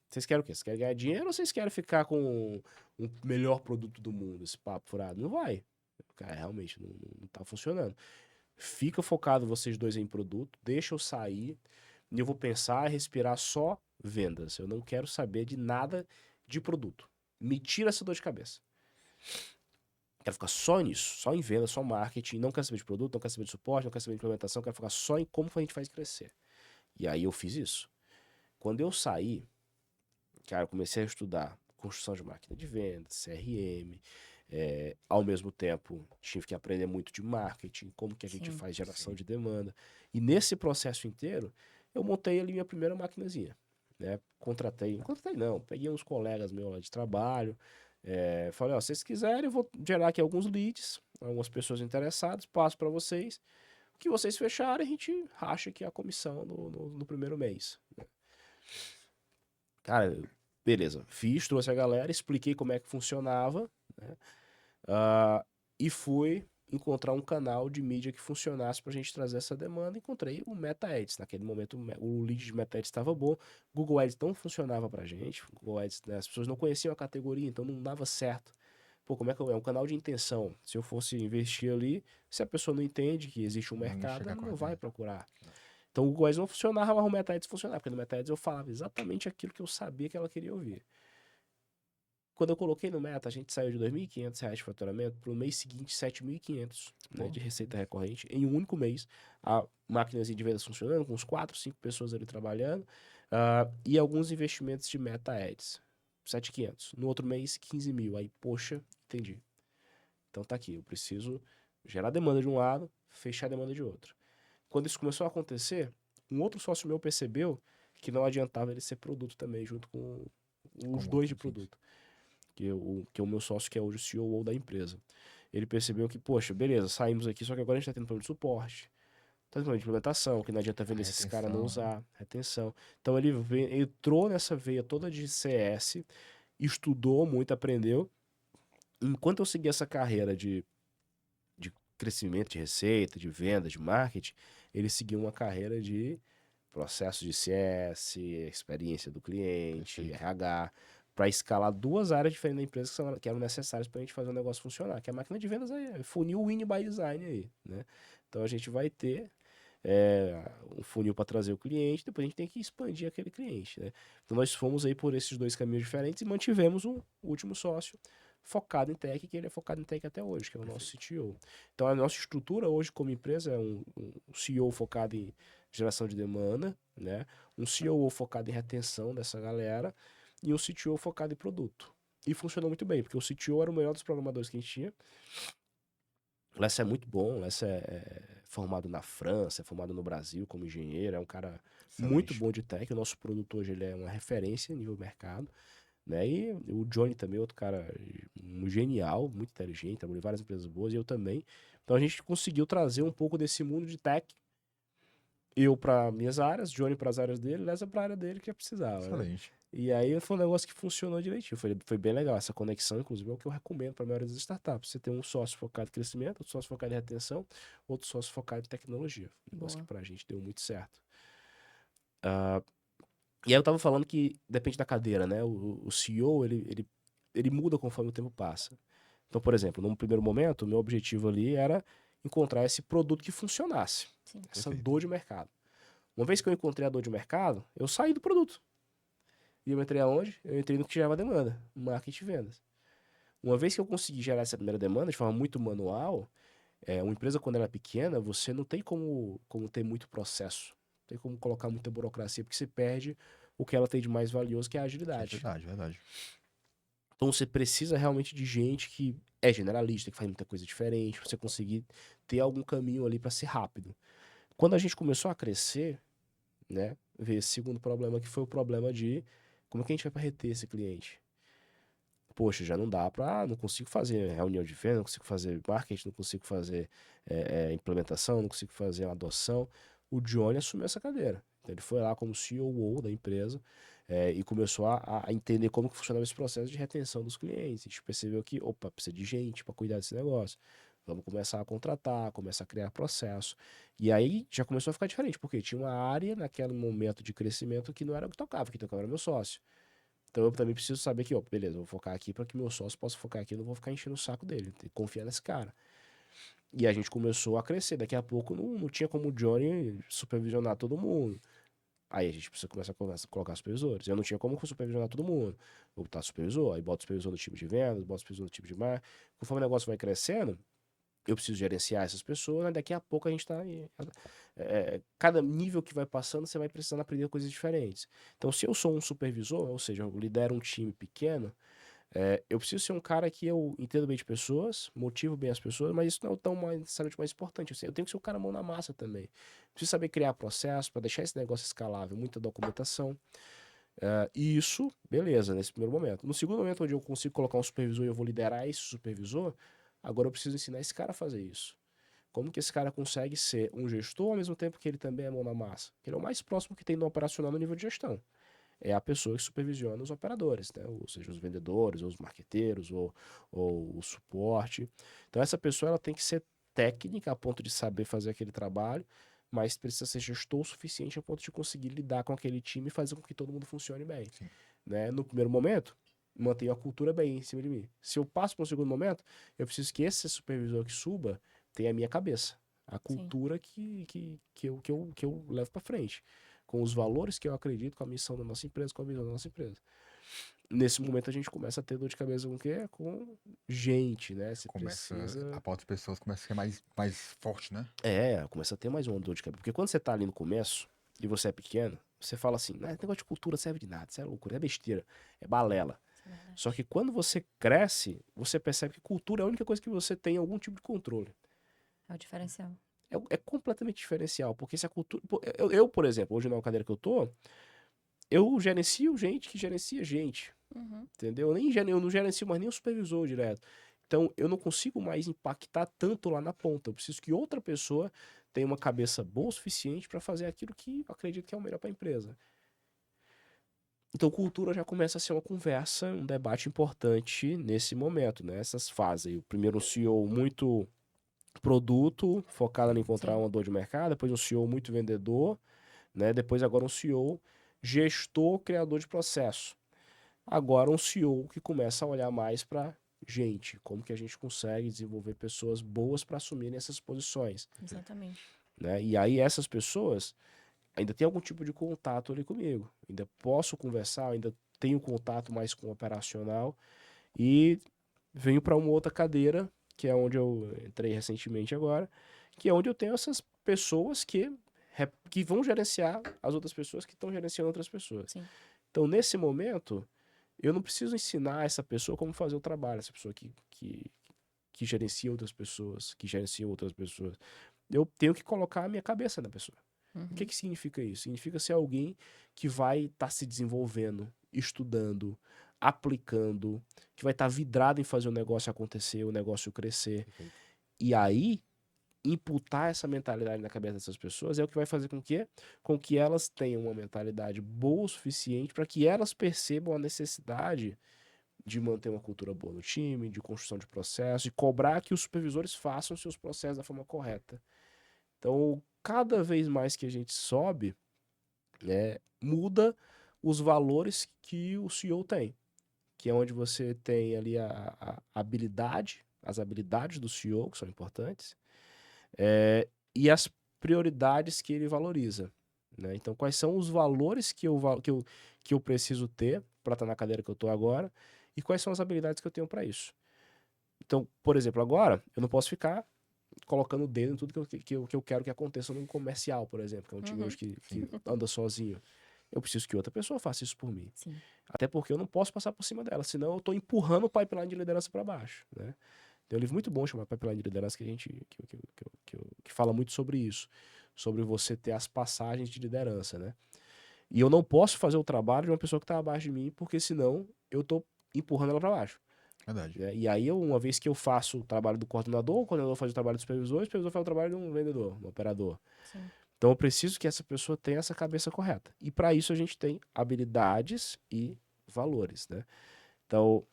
Vocês querem o quê? Vocês querem ganhar dinheiro ou vocês querem ficar com o melhor produto do mundo? Esse papo furado? Não vai. Cara, realmente não tá funcionando. Fica focado vocês dois em produto, deixa eu sair e eu vou pensar e respirar só vendas. Eu não quero saber de nada de produto. Me tira essa dor de cabeça. Quero ficar só nisso, só em venda, só marketing. Não quero saber de produto, não quero saber de suporte, não quero saber de implementação, quero focar só em como a gente faz crescer. E aí eu fiz isso. Quando eu saí, cara, eu comecei a estudar construção de máquina de venda, CRM. Ao mesmo tempo, tive que aprender muito de marketing, como que a gente faz geração de demanda. E nesse processo inteiro, eu montei ali minha primeira maquinazinha. Né? Contratei não, peguei uns colegas meus lá de trabalho, falei, ó, se vocês quiserem, eu vou gerar aqui alguns leads, algumas pessoas interessadas, passo para vocês. O que vocês fecharem, a gente racha aqui a comissão no primeiro mês. Né? Cara, beleza, trouxe a galera, expliquei como é que funcionava, né? E fui encontrar um canal de mídia que funcionasse para a gente trazer essa demanda. Encontrei o Meta Ads. Naquele momento o lead de Meta Ads estava bom. Google Ads não funcionava para a gente. Google Ads, né, as pessoas não conheciam a categoria, então não dava certo. Pô, como é que é um canal de intenção? Se eu fosse investir ali, se a pessoa não entende que existe um mercado, ela não vai procurar. Então o Google Ads não funcionava, mas o Meta Ads funcionava, porque no Meta Ads eu falava exatamente aquilo que eu sabia que ela queria ouvir. Quando eu coloquei no Meta, a gente saiu de R$ 2.500 de faturamento para o mês seguinte, 7.500, né, de receita recorrente. Em um único mês, a máquinazinha de vendas funcionando, com uns 4, 5 pessoas ali trabalhando, e alguns investimentos de Meta Ads. 7.500. No outro mês, 15 mil. Aí, poxa, entendi. Então tá aqui, eu preciso gerar demanda de um lado, fechar a demanda de outro. Quando isso começou a acontecer, um outro sócio meu percebeu que não adiantava ele ser produto também, junto com os dois de produto. Que é o meu sócio, que é hoje o CEO da empresa. Ele percebeu que, poxa, beleza, saímos aqui, só que agora a gente tá tendo problema de suporte, tá tendo problema de implementação, que não adianta vender esses caras não usar, retenção. Então ele entrou nessa veia toda de CS, estudou muito, aprendeu. Enquanto eu segui essa carreira de crescimento de receita, de venda, de marketing, ele seguiu uma carreira de processo de CS, experiência do cliente, RH, para escalar 2 áreas diferentes da empresa que eram necessárias para a gente fazer o negócio funcionar, que a máquina de vendas é funil win by design aí, né? Então a gente vai ter um funil para trazer o cliente, depois a gente tem que expandir aquele cliente, né? Então nós fomos aí por esses 2 caminhos diferentes e mantivemos o último sócio focado em tech, que ele é focado em tech até hoje, que é o nosso CTO. Então a nossa estrutura hoje como empresa é um CEO focado em geração de demanda, né? Um COO focado em retenção dessa galera e um CTO focado em produto. E funcionou muito bem, porque o CTO era o melhor dos programadores que a gente tinha. O Lessa é muito bom, o Lessa é formado na França, é formado no Brasil como engenheiro, é um cara muito Excelente. bom de tech. O nosso produto hoje ele é uma referência a nível mercado, né? E o Johnny também, outro cara genial, muito inteligente, trabalhou em várias empresas boas, e eu também. Então a gente conseguiu trazer um pouco desse mundo de tech, eu para minhas áreas, Johnny para as áreas dele, Lessa para a área dele que precisava, né? Excelente. E aí foi um negócio que funcionou direitinho, foi bem legal. Essa conexão, inclusive, é o que eu recomendo para a maioria das startups. Você tem um sócio focado em crescimento, outro sócio focado em retenção, outro sócio focado em tecnologia. Um negócio que Boa. para a gente deu muito certo. E aí eu tava falando que depende da cadeira, né? O CEO, ele muda conforme o tempo passa. Então, por exemplo, num primeiro momento, o meu objetivo ali era encontrar esse produto que funcionasse. Sim. Essa Perfeito. dor de mercado. Uma vez que eu encontrei a dor de mercado, eu saí do produto. E eu entrei aonde? Eu entrei no que gerava demanda, marketing e vendas. Uma vez que eu consegui gerar essa primeira demanda de forma muito manual, uma empresa quando ela é pequena, você não tem como ter muito processo. Não tem como colocar muita burocracia, porque você perde o que ela tem de mais valioso, que é a É agilidade. verdade, verdade. Então você precisa realmente de gente que é generalista, que faz muita coisa diferente, pra você conseguir ter algum caminho ali para ser rápido. Quando a gente começou a crescer, né, veio esse segundo problema, que foi o problema de como é que a gente vai para reter esse cliente? Poxa, já não dá para, não consigo fazer reunião de venda, não consigo fazer marketing, não consigo fazer implementação, não consigo fazer uma adoção. O Johnny assumiu essa cadeira. Então ele foi lá como COO da empresa e começou a entender como que funcionava esse processo de retenção dos clientes. A gente percebeu que, opa, precisa de gente para cuidar desse negócio. Vamos começar a contratar, começar a criar processo. E aí já começou a ficar diferente, porque tinha uma área naquele momento de crescimento que não era o que tocava era meu sócio. Então eu também preciso saber que, ó, beleza, eu vou focar aqui para que meu sócio possa focar aqui, eu não vou ficar enchendo o saco dele, tem que confiar nesse cara. E a gente começou a crescer, daqui a pouco não tinha como o Johnny supervisionar todo mundo. Aí a gente precisa começar a colocar supervisores. Eu não tinha como supervisionar todo mundo. Vou botar supervisor, aí bota supervisor no time de vendas, bota supervisor no time de marketing. Conforme o negócio vai crescendo, eu preciso gerenciar essas pessoas, né? Daqui a pouco a gente tá. Cada nível que vai passando, você vai precisando aprender coisas diferentes. Então, se eu sou um supervisor, ou seja, eu lidero um time pequeno, eu preciso ser um cara que eu entendo bem de pessoas, motivo bem as pessoas, mas isso não é o tão necessariamente mais importante. Eu tenho que ser um cara mão na massa também. Preciso saber criar processo para deixar esse negócio escalável, muita documentação. E isso, beleza, nesse primeiro momento. No segundo momento, onde eu consigo colocar um supervisor e eu vou liderar esse supervisor, agora eu preciso ensinar esse cara a fazer isso. Como que esse cara consegue ser um gestor ao mesmo tempo que ele também é mão na massa? Ele é o mais próximo que tem no operacional no nível de gestão. É a pessoa que supervisiona os operadores, né? Ou seja, os vendedores, ou os marqueteiros, ou o suporte. Então essa pessoa ela tem que ser técnica a ponto de saber fazer aquele trabalho, mas precisa ser gestor o suficiente a ponto de conseguir lidar com aquele time e fazer com que todo mundo funcione bem. Sim. Né? No primeiro momento, mantenho a cultura bem em cima de mim. Se eu passo para um segundo momento, eu preciso que esse supervisor que suba tenha a minha cabeça. A Sim. cultura que eu levo para frente. Com os valores que eu acredito, com a missão da nossa empresa, com a visão da nossa empresa. Nesse momento a gente começa a ter dor de cabeça com o quê? Com gente, né? Você A precisa. pauta de pessoas começa a ser mais forte, né? Começa a ter mais uma dor de cabeça. Porque quando você tá ali no começo e você é pequeno, você fala assim, esse negócio de cultura serve de nada, isso é loucura, é besteira, é balela. Isso é verdade. Só que quando você cresce, você percebe que cultura é a única coisa que você tem algum tipo de controle. É o diferencial. É completamente diferencial, porque se a cultura. Por exemplo, hoje na cadeira que eu tô, eu gerencio gente que gerencia gente. Uhum. Entendeu? Eu não gerencio mais nem o supervisor direto. Então, eu não consigo mais impactar tanto lá na ponta. Eu preciso que outra pessoa tenha uma cabeça boa o suficiente para fazer aquilo que eu acredito que é o melhor para a empresa. Então, cultura já começa a ser uma conversa, um debate importante nesse momento, né? Essas fases aí. O primeiro, um CEO muito produto, focado em encontrar Sim. uma dor de mercado. Depois, um CEO muito vendedor, né? Depois, agora, um CEO gestor, criador de processo. Agora um CEO que começa a olhar mais para gente, como que a gente consegue desenvolver pessoas boas para assumirem essas posições, Exatamente. né? E aí essas pessoas ainda tem algum tipo de contato ali comigo, ainda posso conversar, ainda tenho contato mais com o operacional e venho para uma outra cadeira, que é onde eu entrei recentemente agora, que é onde eu tenho essas pessoas que que vão gerenciar as outras pessoas que estão gerenciando outras pessoas. Sim. Então, nesse momento, eu não preciso ensinar essa pessoa como fazer o trabalho, essa pessoa que gerencia outras pessoas, que gerencia outras pessoas. Eu tenho que colocar a minha cabeça na pessoa. O que significa isso? Significa ser alguém que vai estar se desenvolvendo, estudando, aplicando, que vai estar vidrado em fazer o negócio acontecer, o negócio crescer. Perfeito. E aí, imputar essa mentalidade na cabeça dessas pessoas é o que vai fazer com que elas tenham uma mentalidade boa o suficiente para que elas percebam a necessidade de manter uma cultura boa no time, de construção de processos, de cobrar que os supervisores façam seus processos da forma correta. Então, cada vez mais que a gente sobe, muda os valores que o CEO tem, que é onde você tem ali a habilidade, as habilidades do CEO, que são importantes, e as prioridades que ele valoriza. Né? Então, quais são os valores que eu preciso ter para estar na cadeira que eu estou agora e quais são as habilidades que eu tenho para isso. Então, por exemplo, agora, eu não posso ficar colocando o dedo em tudo que eu quero que aconteça num comercial, por exemplo, que é um time hoje que anda sozinho. Eu preciso que outra pessoa faça isso por mim. Sim. Até porque eu não posso passar por cima dela, senão eu estou empurrando o pipeline de liderança para baixo. Né? Tem um livro muito bom chamado Pipeline de Liderança que fala muito sobre isso, sobre você ter as passagens de liderança, né? E eu não posso fazer o trabalho de uma pessoa que está abaixo de mim, porque senão eu estou empurrando ela para baixo. Verdade. Né? E aí, uma vez que eu faço o trabalho do coordenador, o coordenador faz o trabalho do supervisor faz o trabalho de um vendedor, um operador. Sim. Então eu preciso que essa pessoa tenha essa cabeça correta. E para isso a gente tem habilidades e valores, né? Então,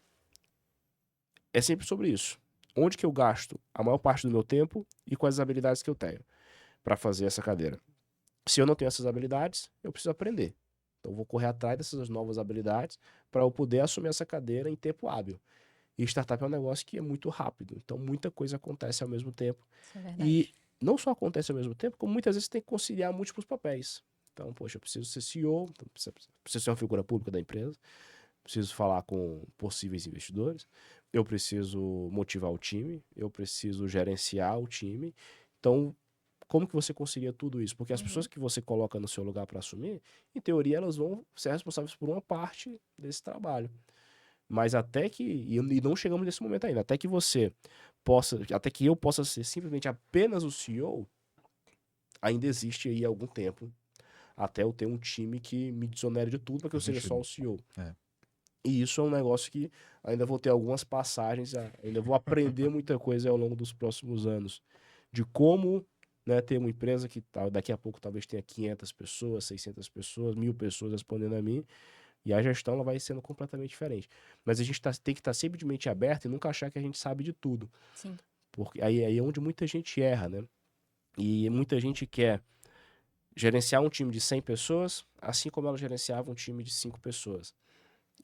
é sempre sobre isso. Onde que eu gasto a maior parte do meu tempo e quais as habilidades que eu tenho para fazer essa cadeira. Se eu não tenho essas habilidades, eu preciso aprender. Então, eu vou correr atrás dessas novas habilidades para eu poder assumir essa cadeira em tempo hábil. E startup é um negócio que é muito rápido. Então, muita coisa acontece ao mesmo tempo. Isso é verdade. E não só acontece ao mesmo tempo, como muitas vezes tem que conciliar múltiplos papéis. Então, poxa, eu preciso ser CEO, então preciso ser uma figura pública da empresa, preciso falar com possíveis investidores, eu preciso motivar o time, eu preciso gerenciar o time. Então, como que você concilia tudo isso? Porque as pessoas que você coloca no seu lugar para assumir, em teoria, elas vão ser responsáveis por uma parte desse trabalho. Mas até que, e não chegamos nesse momento ainda, até que eu possa ser simplesmente apenas o CEO, ainda existe aí algum tempo, até eu ter um time que me desonere de tudo para que eu Faz seja só sentido. o CEO. É. E isso é um negócio que ainda vou ter algumas passagens, ainda vou aprender muita coisa ao longo dos próximos anos. De como, né, ter uma empresa que daqui a pouco talvez tenha 500 pessoas, 600 pessoas, 1000 pessoas respondendo a mim. E a gestão ela vai sendo completamente diferente. Mas a gente tem que estar sempre de mente aberta e nunca achar que a gente sabe de tudo. Sim. Porque aí é onde muita gente erra, né? E muita gente quer gerenciar um time de 100 pessoas, assim como ela gerenciava um time de 5 pessoas.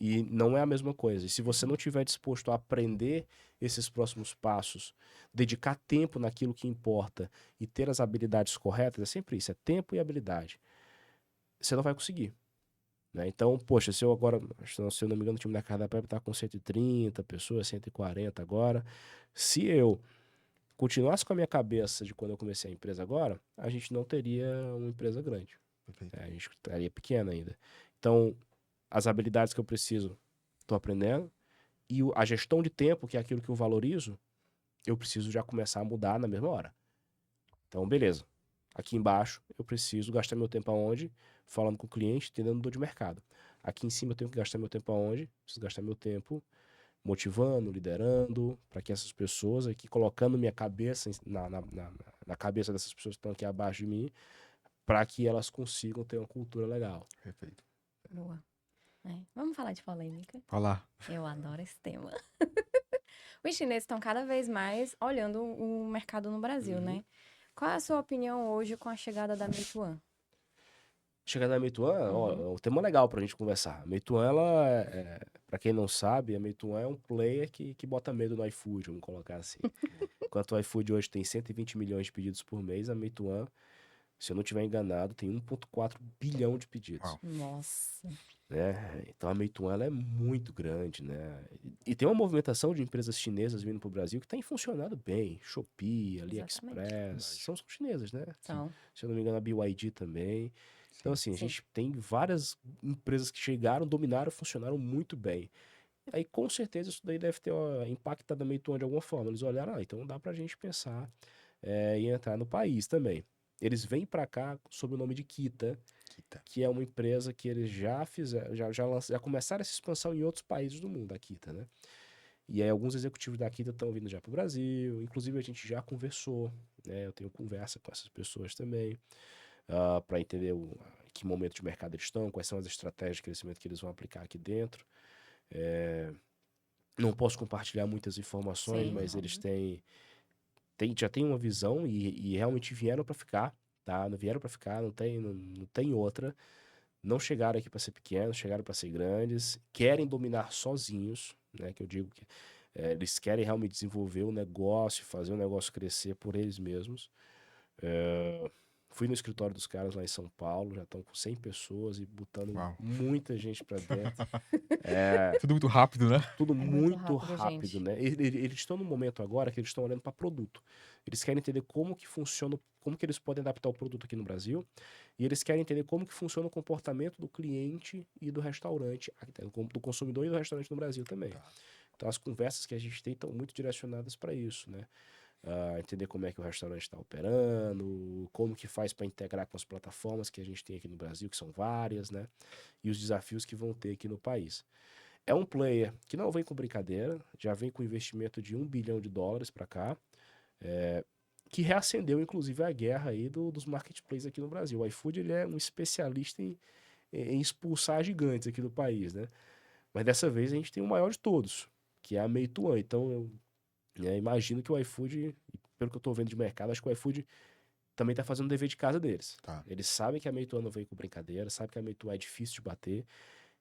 E não é a mesma coisa. E se você não estiver disposto a aprender esses próximos passos, dedicar tempo naquilo que importa e ter as habilidades corretas, é sempre isso, é tempo e habilidade. Você não vai conseguir. Né? Então, poxa, se eu agora, se eu não me engano, o time da Cardápio está com 130 pessoas, 140 agora. Se eu continuasse com a minha cabeça de quando eu comecei a empresa agora, a gente não teria uma empresa grande. Perfeito. A gente estaria pequena ainda. Então, as habilidades que eu preciso, estou aprendendo. E a gestão de tempo, que é aquilo que eu valorizo, eu preciso já começar a mudar na mesma hora. Então, beleza. Aqui embaixo, eu preciso gastar meu tempo aonde? Falando com o cliente, entendendo dor de mercado. Aqui em cima, eu tenho que gastar meu tempo aonde? Preciso gastar meu tempo motivando, liderando, para que essas pessoas aqui, colocando minha cabeça na cabeça dessas pessoas que estão aqui abaixo de mim, para que elas consigam ter uma cultura legal. Perfeito. Boa. Vamos falar de polêmica. Falar. Eu adoro esse tema. Os chineses estão cada vez mais olhando o mercado no Brasil, né? Qual é a sua opinião hoje com a chegada da Meituan? Chegada da Meituan, ó, é um tema legal pra gente conversar. A Meituan, ela pra quem não sabe, a Meituan é um player que bota medo no iFood, vamos colocar assim. Enquanto o iFood hoje tem 120 milhões de pedidos por mês, a Meituan Se eu não estiver enganado, tem 1,4 bilhão de pedidos. Uau. Nossa. Né? Então a Meituan ela é muito grande, né? E tem uma movimentação de empresas chinesas vindo para o Brasil que tem funcionado bem. Shopee, AliExpress, Verdade. são chinesas, né? São. Se eu não me engano, a BYD também. Então, Sim. assim, a Sim. gente tem várias empresas que chegaram, dominaram, funcionaram muito bem. Aí, com certeza, isso daí deve ter impactado a Meituan de alguma forma. Eles olharam, então dá pra gente pensar em entrar no país também. Eles vêm para cá sob o nome de Kita, Kita. que é uma empresa que eles já fizeram, já começaram essa expansão em outros países do mundo, a Kita, né? E aí alguns executivos da Kita estão vindo já para o Brasil, inclusive a gente já conversou, né? Eu tenho conversa com essas pessoas também, para entender que momento de mercado eles estão, quais são as estratégias de crescimento que eles vão aplicar aqui dentro. Não posso compartilhar muitas informações, Sim, mas eles óbvio. já têm uma visão e realmente vieram para ficar, tá? Não vieram para ficar, não tem outra. Não chegaram aqui para ser pequenos, chegaram para ser grandes, querem dominar sozinhos, né? Que eu digo que eles querem realmente desenvolver o negócio, fazer o negócio crescer por eles mesmos. Fui no escritório dos caras lá em São Paulo, já estão com 100 pessoas e botando Uau. muita gente para dentro. Tudo muito rápido, né? Tudo É muito muito rápido, rápido, gente. né? Eles estão no momento agora que eles estão olhando para produto. Eles querem entender como que funciona, como que eles podem adaptar o produto aqui no Brasil, e eles querem entender como que funciona o comportamento do cliente e do restaurante, do consumidor e do restaurante no Brasil também. Tá. Então as conversas que a gente tem estão muito direcionadas para isso, né? Entender como é que o restaurante está operando, como que faz para integrar com as plataformas que a gente tem aqui no Brasil, que são várias, né? E os desafios que vão ter aqui no país. É um player que não vem com brincadeira, já vem com investimento de US$ 1 bilhão para cá, que reacendeu inclusive a guerra aí dos marketplaces aqui no Brasil. O iFood ele é um especialista em expulsar gigantes aqui do país, né? Mas dessa vez a gente tem o maior de todos, que é a Meituan. Então eu imagino que o iFood, pelo que eu estou vendo de mercado, acho que o iFood também está fazendo o dever de casa deles. Tá. Eles sabem que a Meituan não vem com brincadeira, sabem que a Meituan é difícil de bater.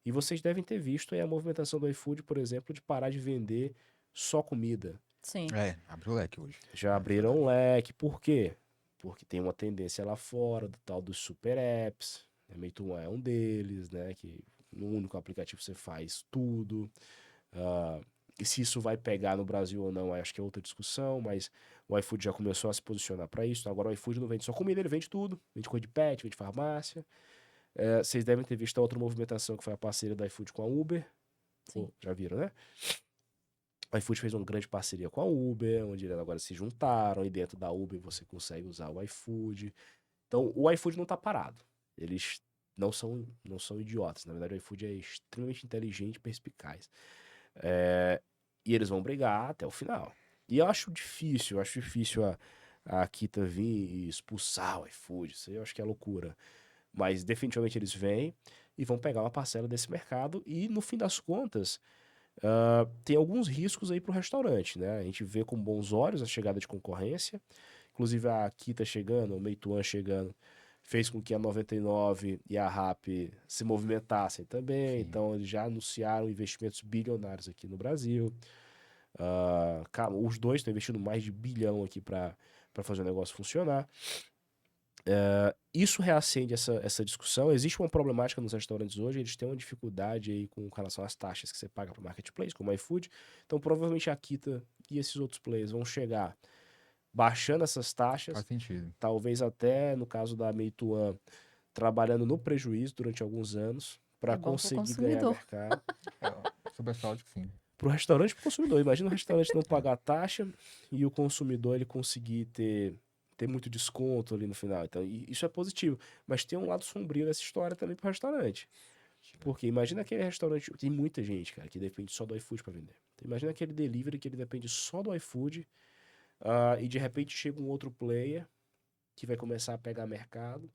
E vocês devem ter visto aí a movimentação do iFood, por exemplo, de parar de vender só comida. Sim. Abriu o leque hoje. Já abriram um leque. Por quê? Porque tem uma tendência lá fora do tal dos super apps. A Meituan é um deles, né? Que no único aplicativo você faz tudo. E se isso vai pegar no Brasil ou não, acho que é outra discussão, mas o iFood já começou a se posicionar para isso. Então, agora o iFood não vende só comida, ele vende tudo. Vende coisa de pet, vende farmácia. Vocês devem ter visto a outra movimentação que foi a parceria do iFood com a Uber. Sim. Já viram, né? O iFood fez uma grande parceria com a Uber, onde eles agora se juntaram e dentro da Uber você consegue usar o iFood. Então, o iFood não tá parado. Eles não são idiotas. Na verdade, o iFood é extremamente inteligente e perspicaz. E eles vão brigar até o final. E eu acho difícil a Kita vir e expulsar o iFood. Isso aí eu acho que é loucura. Mas definitivamente eles vêm e vão pegar uma parcela desse mercado e, no fim das contas, tem alguns riscos aí para o restaurante, né? A gente vê com bons olhos a chegada de concorrência, inclusive a Kita chegando, o Meituan chegando, fez com que a 99 e a Rappi se movimentassem também, Sim. então eles já anunciaram investimentos bilionários aqui no Brasil. Os dois estão investindo mais de R$ 1 bilhão aqui para fazer o negócio funcionar. Isso reacende essa discussão. Existe uma problemática nos restaurantes hoje, eles têm uma dificuldade aí com relação às taxas que você paga para o marketplace, como o iFood. Então, provavelmente a Kita e esses outros players vão chegar baixando essas taxas, Faz sentido. talvez até, no caso da Meituan, trabalhando no prejuízo durante alguns anos para É bom pro conseguir ganhar consumidor. mercado. Sobre essa ótica, sim. Para o restaurante e para o consumidor. Imagina o restaurante não pagar taxa e o consumidor ele conseguir ter muito desconto ali no final. Então, isso é positivo. Mas tem um lado sombrio dessa história também pro restaurante. Porque imagina aquele restaurante. Tem muita gente, cara, que depende só do iFood para vender. Então, imagina aquele delivery que ele depende só do iFood. E de repente chega um outro player que vai começar a pegar mercado.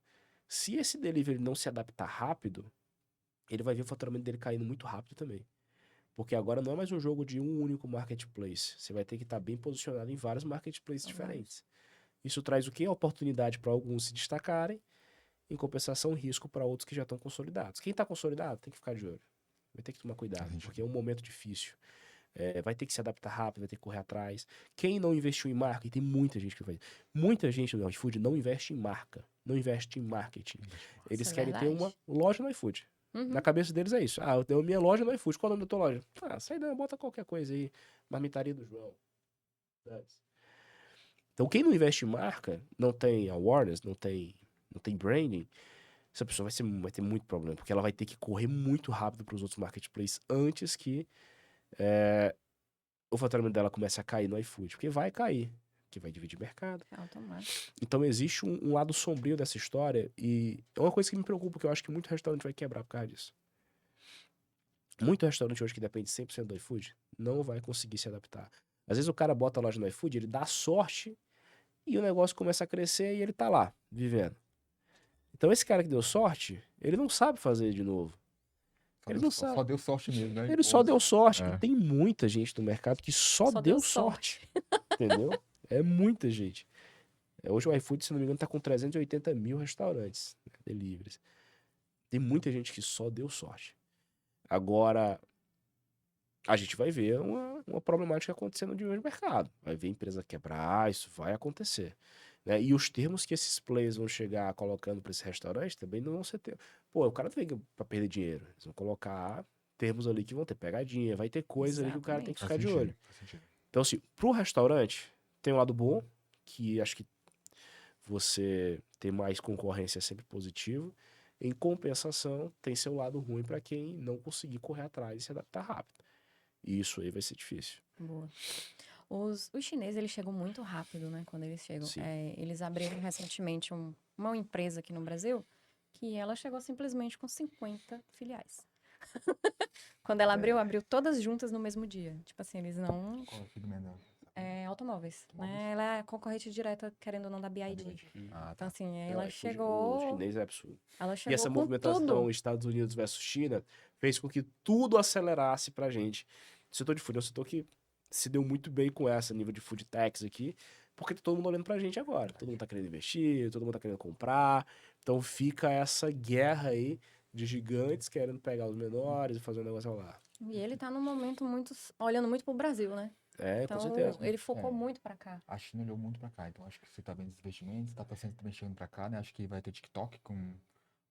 Se esse delivery não se adaptar rápido, ele vai ver o faturamento dele caindo muito rápido também. Porque agora não é mais um jogo de um único marketplace. Você vai ter que estar bem posicionado em vários marketplaces diferentes. Isso traz o quê? A oportunidade para alguns se destacarem, em compensação, risco para outros que já estão consolidados. Quem está consolidado tem que ficar de olho. Vai ter que tomar cuidado, porque é um momento difícil. vai ter que se adaptar rápido, vai ter que correr atrás. Quem não investiu em marca, e tem muita gente que faz. Muita gente no iFood não investe em marca, não investe em marketing. Eles Isso é querem ter uma verdade. loja no iFood. Uhum. Na cabeça deles é isso. Eu tenho minha loja no iFood. Qual é o nome da tua loja? Sai daí, bota qualquer coisa aí. Marmitaria do João. Então, quem não investe em marca, não tem awareness, não tem branding, essa pessoa vai ter muito problema, porque ela vai ter que correr muito rápido para os outros marketplaces antes que o faturamento dela comece a cair no iFood, porque vai cair, que vai dividir mercado. É automático. Então existe um lado sombrio dessa história e é uma coisa que me preocupa, porque eu acho que muito restaurante vai quebrar por causa disso. Muito restaurante hoje que depende 100% do iFood não vai conseguir se adaptar. Às vezes o cara bota a loja no iFood, ele dá sorte e o negócio começa a crescer e ele tá lá, vivendo. Então esse cara que deu sorte, ele não sabe fazer de novo. Ele não sabe. Só deu sorte mesmo, né? Ele só deu sorte. E É. tem muita gente no mercado que só deu sorte. Entendeu? É muita gente. Hoje o iFood, se não me engano, tá com 380 mil restaurantes, né, deliveries. Tem muita gente que só deu sorte. Agora, a gente vai ver uma problemática acontecendo de hoje no mercado. Vai ver empresa quebrar, isso vai acontecer. Né? E os termos que esses players vão chegar colocando para esse restaurante também não vão ser termos. Pô, o cara não vem para perder dinheiro. Eles vão colocar termos ali que vão ter pegadinha, vai ter coisa ali que o cara tem que Exatamente. ficar de olho. Faz sentido. Então, assim, pro restaurante, tem um lado bom, que acho que você ter mais concorrência é sempre positivo. Em compensação, tem seu lado ruim para quem não conseguir correr atrás e se adaptar rápido. E isso aí vai ser difícil. Boa. Os chineses, eles chegam muito rápido, né? Quando eles chegam. Sim. Eles abriram recentemente uma empresa aqui no Brasil que ela chegou simplesmente com 50 filiais. Quando ela abriu todas juntas no mesmo dia. Tipo assim, eles não... Qual é o segmento dela? automóveis, né? Ela é concorrente direta, querendo ou não, da BYD. Ah, Então, tá. assim, O ela iFood, o chegou... chinês é absurdo. Ela E chegou essa com movimentação tudo. Estados Unidos versus China fez com que tudo acelerasse pra gente. O setor de food é um setor que se deu muito bem com essa nível de food techs aqui, porque tá todo mundo olhando pra gente agora. Todo mundo tá querendo investir, todo mundo tá querendo comprar. Então fica essa guerra aí de gigantes querendo pegar os menores e fazer um negócio lá. E ele tá num momento muito... olhando muito pro Brasil, né? Com Então, certeza. ele focou É. muito pra cá. A China olhou muito pra cá, então acho que você tá vendo os investimentos, data centers também chegando pra cá, né? Acho que vai ter TikTok com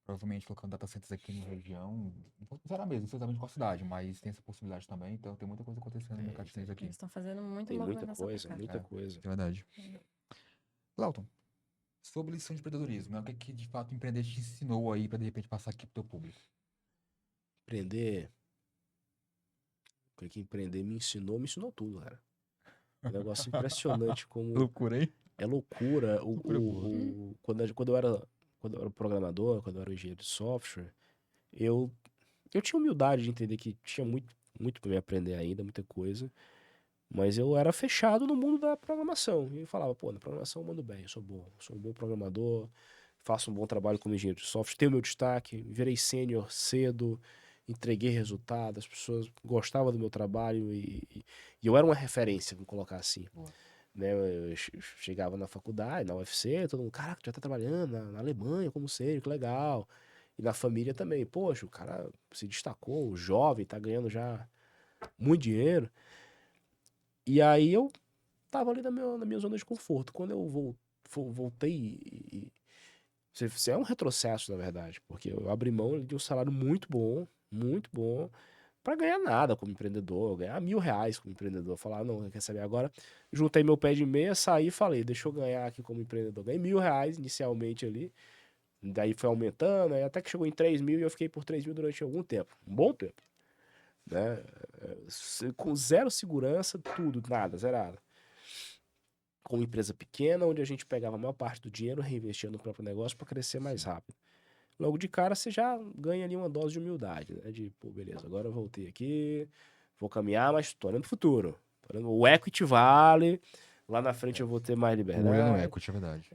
provavelmente colocando data centers aqui na região. Não será mesmo, não sei exatamente qual cidade, mas tem essa possibilidade também, então tem muita coisa acontecendo no mercado chinês aqui. Eles estão fazendo muita Tem muita movimentação coisa, pra cá. muita É. coisa. É verdade. Lauton, sobre lição de empreendedorismo, né? O que que de fato o empreender te ensinou aí pra de repente passar aqui pro teu público? Empreender. Porque empreender me ensinou tudo, cara. Um negócio impressionante como Loucura, hein? é loucura. Loucura boa. Quando eu era programador, quando eu era engenheiro de software, eu tinha humildade de entender que tinha muito para me aprender ainda, muita coisa. Mas eu era fechado no mundo da programação. E eu falava, pô, na programação eu mando bem, eu sou um bom programador, faço um bom trabalho como engenheiro de software, tenho meu destaque, virei sênior cedo, entreguei resultado, as pessoas gostavam do meu trabalho e eu era uma referência, vamos colocar assim. Boa. Né, eu chegava na faculdade, na UFC, todo mundo, caraca, tu já tá trabalhando na Alemanha como sênior, que legal. E na família também, poxa, o cara se destacou, jovem, tá ganhando já muito dinheiro. E aí eu tava ali na minha zona de conforto. Quando eu voltei, isso é um retrocesso, na verdade, porque eu abri mão de um salário muito bom, para ganhar nada como empreendedor, ganhar R$ 1.000 como empreendedor. Falar, não, quer saber agora? Juntei meu pé de meia, saí e falei, deixa eu ganhar aqui como empreendedor. Ganhei R$ 1.000 inicialmente ali, daí foi aumentando, aí até que chegou em 3.000 e eu fiquei por 3.000 durante algum tempo, um bom tempo. Né? Com zero segurança, tudo, nada, zerado. Com uma empresa pequena, onde a gente pegava a maior parte do dinheiro, reinvestia no próprio negócio para crescer mais rápido. Logo de cara, você já ganha ali uma dose de humildade, né? De, pô, beleza, agora eu voltei aqui, vou caminhar, mas tô olhando pro futuro. O equity vale, lá na frente eu vou ter mais O olho no liberdade. equity, é verdade.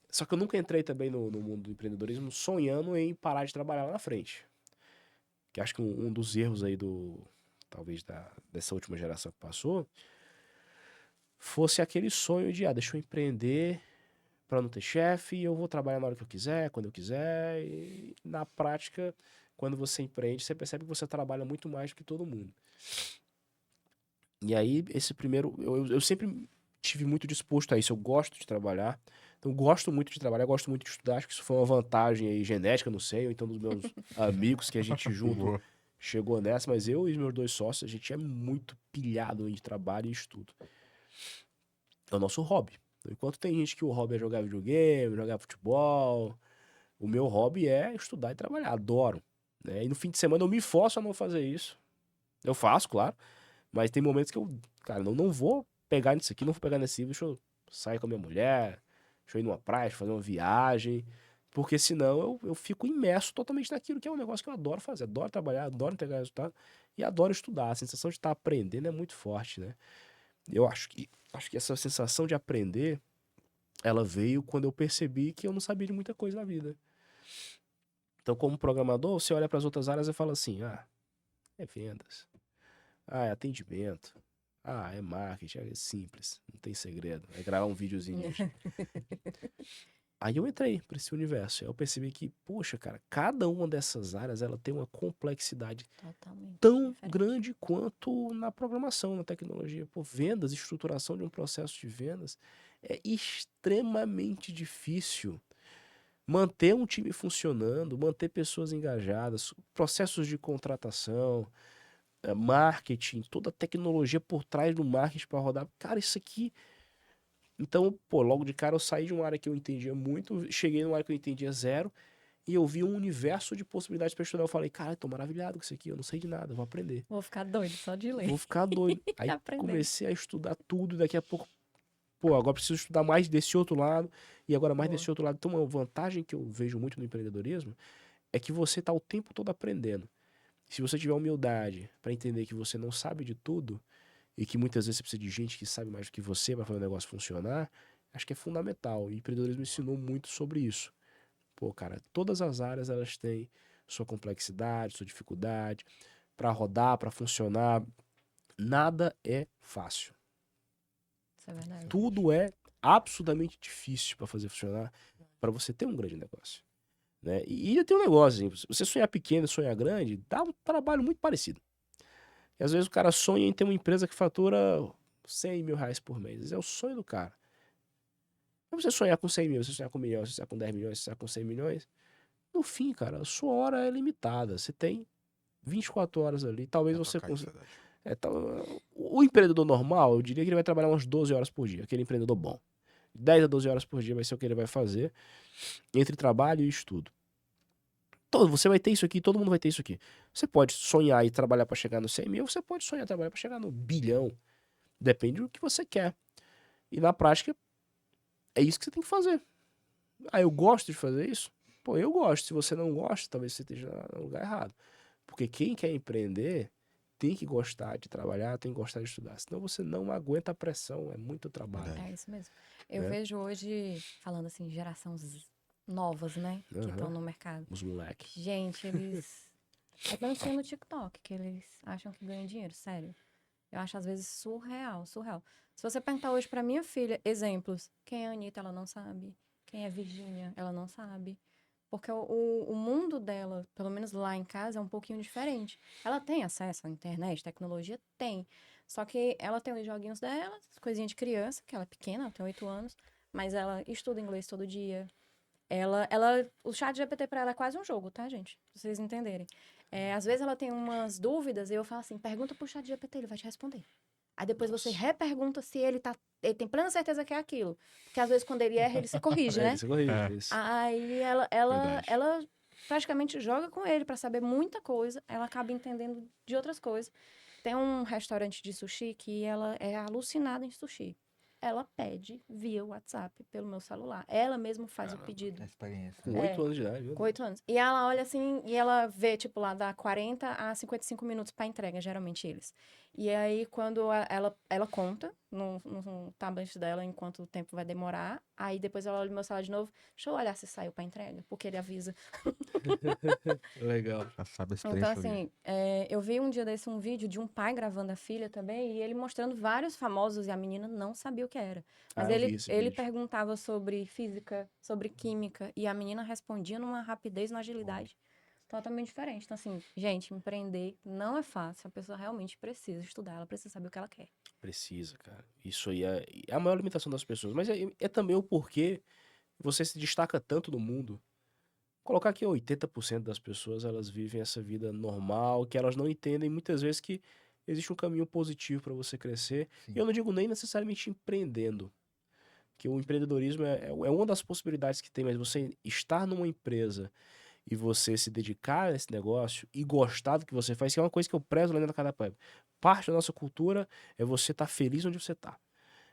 Só que eu nunca entrei também no mundo do empreendedorismo sonhando em parar de trabalhar lá na frente. Que acho que um dos erros aí talvez dessa última geração que passou, fosse aquele sonho de, deixa eu empreender para não ter chefe, e eu vou trabalhar na hora que eu quiser, quando eu quiser, e na prática, quando você empreende, você percebe que você trabalha muito mais do que todo mundo. E aí, esse primeiro, eu sempre tive muito disposto a isso. Eu gosto de trabalhar. Então, eu gosto muito de trabalhar, gosto muito de estudar. Acho que isso foi uma vantagem aí genética, não sei, ou então dos meus amigos que a gente junto Boa. chegou nessa. Mas eu e os meus 2 sócios, a gente é muito pilhado em trabalho e estudo. É o nosso hobby. Então, enquanto tem gente que o hobby é jogar videogame, jogar futebol, o meu hobby é estudar e trabalhar. Adoro. Né? E no fim de semana eu me forço a não fazer isso. Eu faço, claro. Mas tem momentos que eu, cara, não vou pegar nisso aqui, não vou pegar nesse livro, deixa eu sair com a minha mulher, deixa eu ir numa praia, deixa eu fazer uma viagem, porque senão eu fico imerso totalmente naquilo que é um negócio que eu adoro fazer, adoro trabalhar, adoro entregar resultado e adoro estudar. A sensação de estar aprendendo é muito forte, né? Eu acho que essa sensação de aprender, ela veio quando eu percebi que eu não sabia de muita coisa na vida. Então, como programador, você olha para as outras áreas e fala assim: ah, é vendas, ah, é atendimento. Ah, é marketing, é simples, não tem segredo. É gravar um videozinho no YouTube. Aí eu entrei para esse universo. Aí eu percebi que, poxa, cara, cada uma dessas áreas ela tem uma complexidade Totalmente tão diferente. grande quanto na programação, na tecnologia. Pô, vendas, estruturação de um processo de vendas é extremamente difícil. Manter um time funcionando, manter pessoas engajadas, processos de contratação, marketing, toda a tecnologia por trás do marketing para rodar. Cara, isso aqui. Então, pô, logo de cara eu saí de uma área que eu entendia muito, cheguei numa área que eu entendia zero, e eu vi um universo de possibilidades para estudar. Eu falei, cara, eu tô maravilhado com isso aqui, eu não sei de nada, eu vou aprender. Vou ficar doido só de ler Vou ficar doido. e Aí aprender. comecei a estudar tudo, e daqui a pouco, pô, agora preciso estudar mais desse outro lado, e agora mais Boa. desse outro lado. Então, uma vantagem que eu vejo muito no empreendedorismo é que você tá o tempo todo aprendendo. Se você tiver humildade para entender que você não sabe de tudo, e que muitas vezes você precisa de gente que sabe mais do que você para fazer o negócio funcionar, acho que é fundamental. E o empreendedorismo me ensinou muito sobre isso. Pô, cara, todas as áreas elas têm sua complexidade, sua dificuldade. Para rodar, para funcionar, nada é fácil. Isso é verdade. Tudo é absurdamente difícil para fazer funcionar, para você ter um grande negócio. Né? E ainda tem um negócio, assim, você sonhar pequeno e sonhar grande, dá um trabalho muito parecido. E às vezes o cara sonha em ter uma empresa que fatura 100 mil reais por mês. Esse é o sonho do cara. Mas você sonhar com 100 mil, você sonhar com 1 milhão, você sonhar com 10 milhões, você sonhar com 100 milhões, no fim, cara, a sua hora é limitada. Você tem 24 horas ali. Talvez É pra você cá, isso é consiga. verdade. O empreendedor normal, eu diria que ele vai trabalhar umas 12 horas por dia. Aquele empreendedor bom. 10 a 12 horas por dia vai ser o que ele vai fazer entre trabalho e estudo. Você vai ter isso aqui, todo mundo vai ter isso aqui. Você pode sonhar e trabalhar para chegar no 100 mil, você pode sonhar e trabalhar para chegar no bilhão. Depende do que você quer. E na prática, é isso que você tem que fazer. Ah, eu gosto de fazer isso? Pô, eu gosto. Se você não gosta, talvez você esteja no lugar errado. Porque quem quer empreender tem que gostar de trabalhar, tem que gostar de estudar. Senão você não aguenta a pressão, é muito trabalho. Verdade. É isso mesmo. Eu Né? vejo hoje, falando assim, novas, né? Que estão Aham. no mercado. Os moleques. Gente, eles. É dancinha no TikTok que eles acham que ganham dinheiro, sério. Eu acho às vezes surreal, surreal. Se você perguntar hoje pra minha filha, exemplos, quem é a Anitta, ela não sabe. Quem é Virgínia, ela não sabe. Porque o mundo dela, pelo menos lá em casa, é um pouquinho diferente. Ela tem acesso à internet, tecnologia? Tem. Só que ela tem os joguinhos dela, as coisinhas de criança, que ela é pequena, ela tem 8 anos, mas ela estuda inglês todo dia. O chat GPT pra ela é quase um jogo, tá, gente? Pra vocês entenderem. Às vezes ela tem umas dúvidas e eu falo assim, pergunta pro chat GPT, ele vai te responder. Aí depois você Nossa. repergunta se ele tem plena certeza que é aquilo. Porque às vezes quando ele erra, ele se corrige, É, né? isso é corrige, É, isso. Aí Verdade. ela praticamente joga com ele pra saber muita coisa. Ela acaba entendendo de outras coisas. Tem um restaurante de sushi que ela é alucinada em sushi. Ela pede via WhatsApp pelo meu celular. Ela mesma faz o caramba, pedido. é experiência, Com né? 8 anos de idade, meu Com Deus. 8 anos. E ela olha assim, e ela vê, tipo, lá dá 40 a 55 minutos pra entrega, geralmente eles. E aí, quando ela conta no tablet dela enquanto o tempo vai demorar, aí depois ela olha o meu celular de novo, deixa eu olhar se saiu pra entrega, porque ele avisa. Legal. Já sabe a Então, experiência ali. assim, eu vi um dia desse um vídeo de um pai gravando a filha também, e ele mostrando vários famosos, e a menina não sabia o que era. Mas Ah, eu vi esse ele vídeo. perguntava sobre física, sobre química, e a menina respondia numa rapidez, numa agilidade. totalmente diferente. Então, assim, gente, empreender não é fácil. A pessoa realmente precisa estudar, ela precisa saber o que ela quer. Precisa, cara. Isso aí é a maior limitação das pessoas. Mas é também o porquê você se destaca tanto no mundo. Colocar que 80% das pessoas elas vivem essa vida normal, que elas não entendem muitas vezes que existe um caminho positivo para você crescer. E Sim, eu não digo nem necessariamente empreendendo, que o empreendedorismo é uma das possibilidades que tem, mas você estar numa empresa e você se dedicar a esse negócio e gostar do que você faz, que é uma coisa que eu prezo lá dentro da Cardápio. Parte da nossa cultura é você estar feliz onde você está.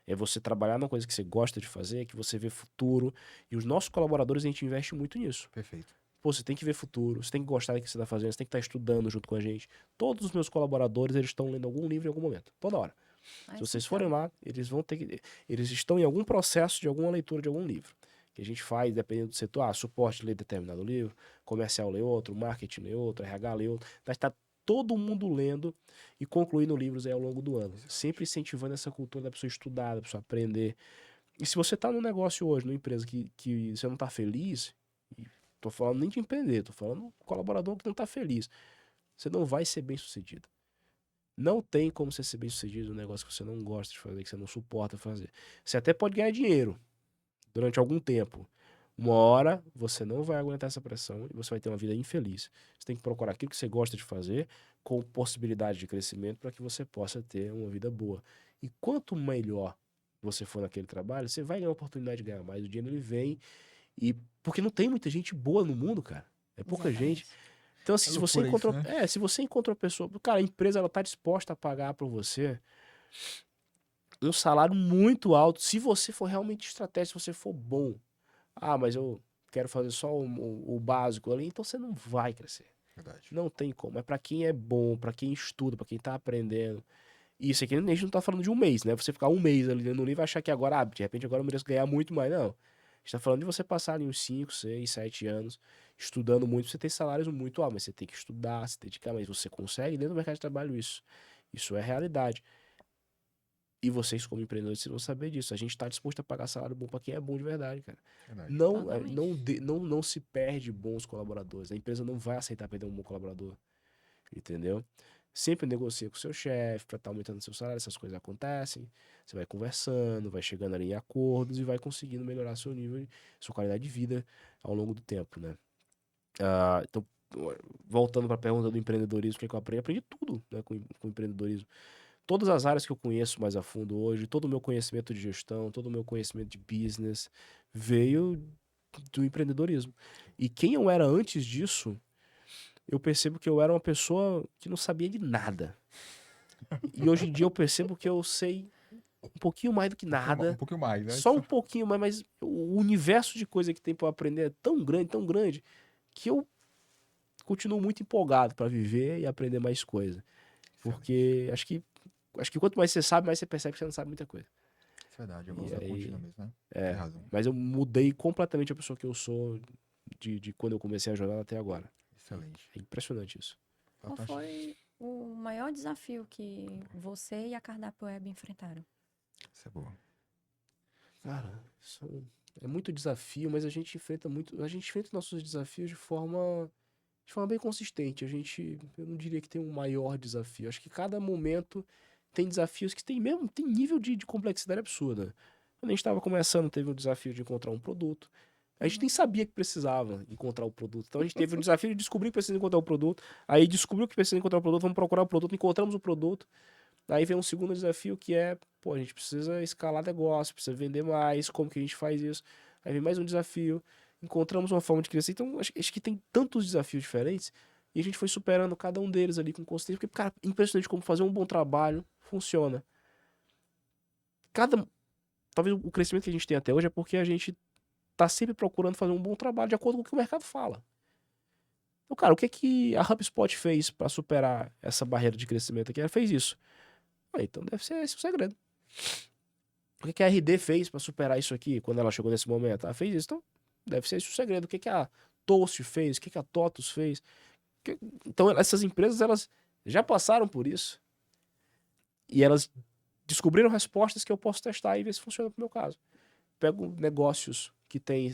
É você trabalhar numa coisa que você gosta de fazer, que você vê futuro. E os nossos colaboradores, a gente investe muito nisso. perfeito. Pô, você tem que ver futuro, você tem que gostar do que você está fazendo, você tem que estar estudando junto com a gente. Todos os meus colaboradores, eles estão lendo algum livro em algum momento, toda hora. Ah, Se vocês essencial. forem lá, eles vão ter que. Eles estão em algum processo de alguma leitura de algum livro. Que a gente faz, dependendo do setor, suporte lê determinado livro, comercial lê outro, marketing lê outro, RH lê outro. Mas está todo mundo lendo e concluindo livros aí ao longo do ano. Sempre incentivando essa cultura da pessoa estudar, da pessoa aprender. E se você está num negócio hoje, numa empresa que você não está feliz, e tô falando nem de empreender, tô falando um colaborador que não está feliz, você não vai ser bem sucedido. Não tem como você ser bem sucedido num negócio que você não gosta de fazer, que você não suporta fazer. Você até pode ganhar dinheiro durante algum tempo. Uma hora você não vai aguentar essa pressão e você vai ter uma vida infeliz. Você tem que procurar aquilo que você gosta de fazer com possibilidade de crescimento para que você possa ter uma vida boa. E quanto melhor você for naquele trabalho, você vai ganhar a oportunidade de ganhar mais. O dinheiro ele vem e porque não tem muita gente boa no mundo, cara. É pouca gente. Exatamente. Então, assim, É se você loucura isso, encontrou, né? se você encontrou uma pessoa, cara, a empresa ela tá disposta a pagar para você um salário muito alto, se você for realmente estratégico, se você for bom. Ah, mas eu quero fazer só o básico ali, então você não vai crescer. Verdade. Não tem como. É pra quem é bom, pra quem estuda, pra quem tá aprendendo. E isso aqui a gente não tá falando de um mês, né? Você ficar um mês ali no livro e achar que agora, de repente agora eu mereço ganhar muito mais. Não. A gente tá falando de você passar ali uns 5, 6, 7 anos estudando muito, você tem salários muito altos, mas você tem que estudar, se dedicar, mas você consegue dentro do mercado de trabalho isso. Isso é realidade. E vocês, como empreendedores, vocês vão saber disso. A gente está disposto a pagar salário bom para quem é bom de verdade, cara. Verdade. Não, Totalmente. não se perde bons colaboradores. A empresa não vai aceitar perder um bom colaborador, entendeu? Sempre negocia com o seu chefe para estar aumentando seu salário. Essas coisas acontecem. Você vai conversando, vai chegando ali em acordos e vai conseguindo melhorar seu nível, sua qualidade de vida ao longo do tempo, né? Então, voltando para a pergunta do empreendedorismo, o que é que eu aprendi? Aprendi tudo, né, com empreendedorismo. Todas as áreas que eu conheço mais a fundo hoje, todo o meu conhecimento de gestão, todo o meu conhecimento de business veio do empreendedorismo. E quem eu era antes disso, eu percebo que eu era uma pessoa que não sabia de nada. E hoje em dia eu percebo que eu sei um pouquinho mais do que Um nada, pouquinho mais, né? só um pouquinho mais, mas o universo de coisa que tem para aprender é tão grande, que eu continuo muito empolgado para viver e aprender mais coisa. Excelente. Porque acho que quanto mais você sabe, mais você percebe que você não sabe muita coisa. Isso é verdade, a E evolução é aí, contínua mesmo, né? Tem razão. mas eu mudei completamente a pessoa que eu sou de quando eu comecei a jornada até agora. Excelente. É impressionante isso. Qual Fantástico. foi o maior desafio que você e a Cardápio Web enfrentaram? Isso é boa. Cara, é muito desafio, mas a gente enfrenta nossos desafios de forma bem consistente. Eu não diria que tem um maior desafio. Acho que cada momento tem desafios que tem nível de complexidade absurda. Quando a gente estava começando, teve um desafio de encontrar um produto. A gente nem sabia que precisava encontrar o produto. Então a gente teve um desafio de descobrir que precisa encontrar o produto. Aí descobriu que precisa encontrar o produto, vamos procurar o produto, encontramos o produto. Aí vem um segundo desafio que é, pô, a gente precisa escalar negócio, precisa vender mais, como que a gente faz isso? Aí vem mais um desafio, encontramos uma forma de crescer. Então acho que tem tantos desafios diferentes e a gente foi superando cada um deles ali com consistência, porque, cara, impressionante como fazer um bom trabalho funciona. Talvez o crescimento que a gente tem até hoje é porque a gente tá sempre procurando fazer um bom trabalho de acordo com o que o mercado fala. Então, cara, o que a HubSpot fez para superar essa barreira de crescimento aqui? Ela fez isso. Então deve ser esse o segredo. O que a RD fez para superar isso aqui quando ela chegou nesse momento? Ela fez isso, então deve ser esse o segredo. O que a Toast fez? O que a TOTUS fez? Então essas empresas elas já passaram por isso e elas descobriram respostas que eu posso testar e ver se funciona pro meu caso. Pego negócios que têm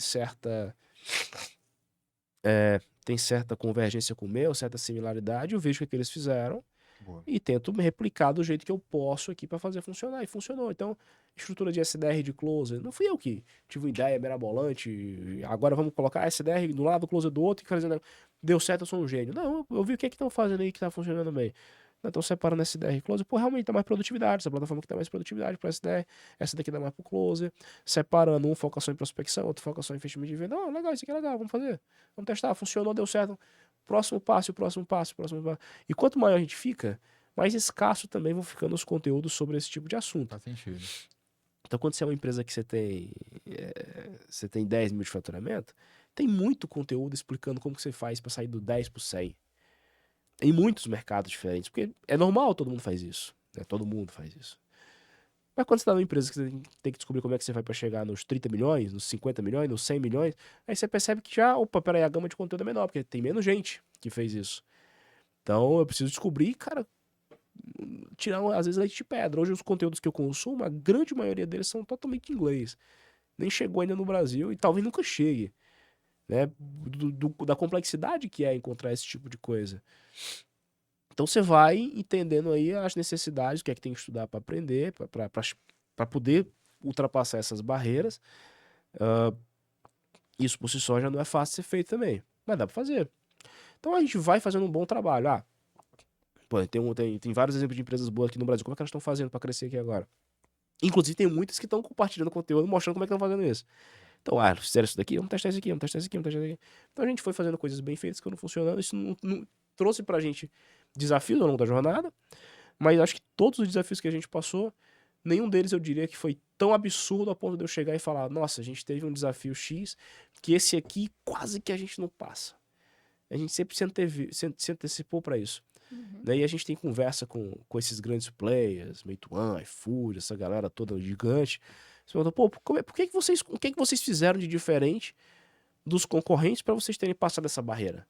tem certa convergência com o meu, certa similaridade, eu vejo o que eles fizeram Boa. e tento me replicar do jeito que eu posso aqui para fazer funcionar. E funcionou. Então, estrutura de SDR de closer, não fui eu que tive uma ideia mirabolante, agora vamos colocar SDR do lado, closer do outro e fazendo. Deu certo, eu sou um gênio. Não, eu vi o que é que estão fazendo aí que tá funcionando bem. Estão separando SDR e closer, pô, realmente dá mais produtividade, essa plataforma que dá mais produtividade para SDR, essa daqui dá mais pro closer, separando, um foca só em prospecção, outro foca só em investimento de venda. Não, legal, isso aqui é legal, vamos fazer, vamos testar, funcionou, deu certo, próximo passo, próximo passo, próximo passo. E quanto maior a gente fica, mais escasso também vão ficando os conteúdos sobre esse tipo de assunto. Faz sentido. Então, quando você é uma empresa que você tem 10 mil de faturamento, tem muito conteúdo explicando como que você faz para sair do 10 pro 100 em muitos mercados diferentes, porque é normal, todo mundo faz isso, né? Todo mundo faz isso. Mas quando você está numa empresa que você tem que descobrir como é que você vai para chegar nos 30 milhões, nos 50 milhões, nos 100 milhões, aí você percebe que já, opa, peraí, a gama de conteúdo é menor, porque tem menos gente que fez isso. Então eu preciso descobrir, cara, tirar às vezes leite de pedra. Hoje os conteúdos que eu consumo, a grande maioria deles são totalmente em inglês. Nem chegou ainda no Brasil e talvez nunca chegue, né? Da complexidade que é encontrar esse tipo de coisa. Então você vai entendendo aí as necessidades, o que é que tem que estudar para aprender, para poder ultrapassar essas barreiras. Isso por si só já não é fácil de ser feito também, mas dá para fazer. Então a gente vai fazendo um bom trabalho. Pô, tem vários exemplos de empresas boas aqui no Brasil. Como é que elas estão fazendo para crescer aqui agora? Inclusive tem muitas que estão compartilhando conteúdo, mostrando como é que estão fazendo isso. Então, fizeram isso daqui, vamos testar isso aqui, vamos testar isso aqui, vamos testar isso aqui. Então a gente foi fazendo coisas bem feitas que não funcionando. Isso não trouxe pra gente desafios ao longo da jornada, mas acho que todos os desafios que a gente passou, nenhum deles eu diria que foi tão absurdo a ponto de eu chegar e falar, nossa, a gente teve um desafio X, que esse aqui quase que a gente não passa. A gente sempre se antecipou para isso. Daí a gente tem conversa com esses grandes players, Meituan, iFood, essa galera toda gigante. Você pergunta, pô, por que que vocês, o que que vocês fizeram de diferente dos concorrentes para vocês terem passado essa barreira?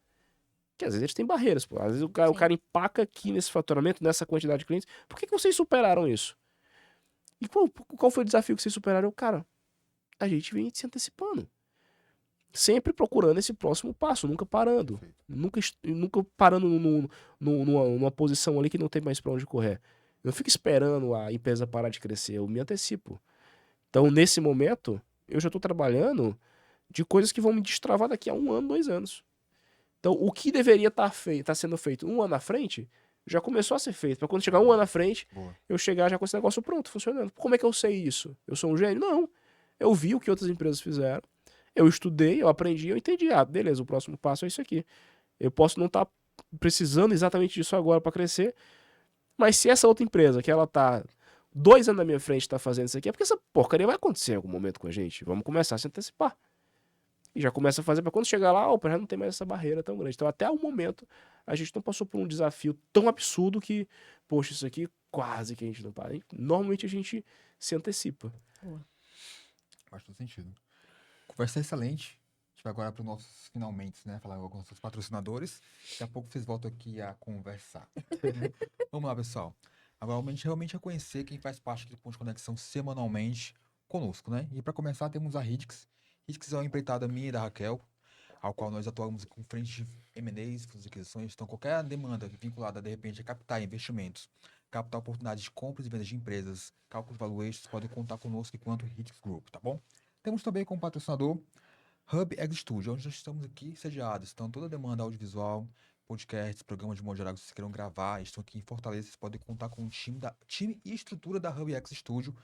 Porque às vezes eles têm barreiras, pô. Às vezes o Sim. cara empaca aqui nesse faturamento, nessa quantidade de clientes. Por que que vocês superaram isso? E qual foi o desafio que vocês superaram? Cara, a gente vem se antecipando. Sempre procurando esse próximo passo, nunca parando. Nunca parando numa posição ali que não tem mais pra onde correr. Eu não fico esperando a empresa parar de crescer, eu me antecipo. Então, nesse momento, eu já tô trabalhando de coisas que vão me destravar daqui a 1 ano, 2 anos. Então, o que deveria estar sendo feito 1 ano à frente, já começou a ser feito. Para quando chegar 1 ano à frente, Boa. eu chegar já com esse negócio pronto, funcionando. Como é que eu sei isso? Eu sou um gênio? Não. Eu vi o que outras empresas fizeram. Eu estudei, eu aprendi, eu entendi. Beleza, o próximo passo é isso aqui. Eu posso não estar precisando exatamente disso agora para crescer, mas se essa outra empresa, que ela tá 2 anos na minha frente, tá fazendo isso aqui, é porque essa porcaria vai acontecer em algum momento com a gente. Vamos começar a se antecipar. E já começa a fazer para quando chegar lá, opa, já não tem mais essa barreira tão grande. Então, até o momento, a gente não passou por um desafio tão absurdo que, poxa, isso aqui quase que a gente não para. Normalmente a gente se antecipa. Faz todo sentido. Conversa excelente. A gente vai agora para os nossos finalmente, né? Falar com os nossos patrocinadores. Daqui a pouco vocês voltam aqui a conversar. Vamos lá, pessoal. Agora, a gente realmente vai conhecer quem faz parte aqui do Ponto de Conexão semanalmente conosco, né? E para começar, temos a Ridix. Ridix é uma empreitada minha e da Raquel, ao qual nós atuamos com frente de M&As, fundos de aquisições. Então, qualquer demanda vinculada, de repente, a captar investimentos, captar oportunidades de compras e vendas de empresas, cálculos de valuations, pode contar conosco enquanto Ridix Group, tá bom? Temos também como patrocinador Hub X Studio, onde nós estamos aqui sediados. Então, toda demanda audiovisual, podcasts, programas de modo geral que vocês queiram gravar, estão aqui em Fortaleza, vocês podem contar com o time e estrutura da Hub X Studio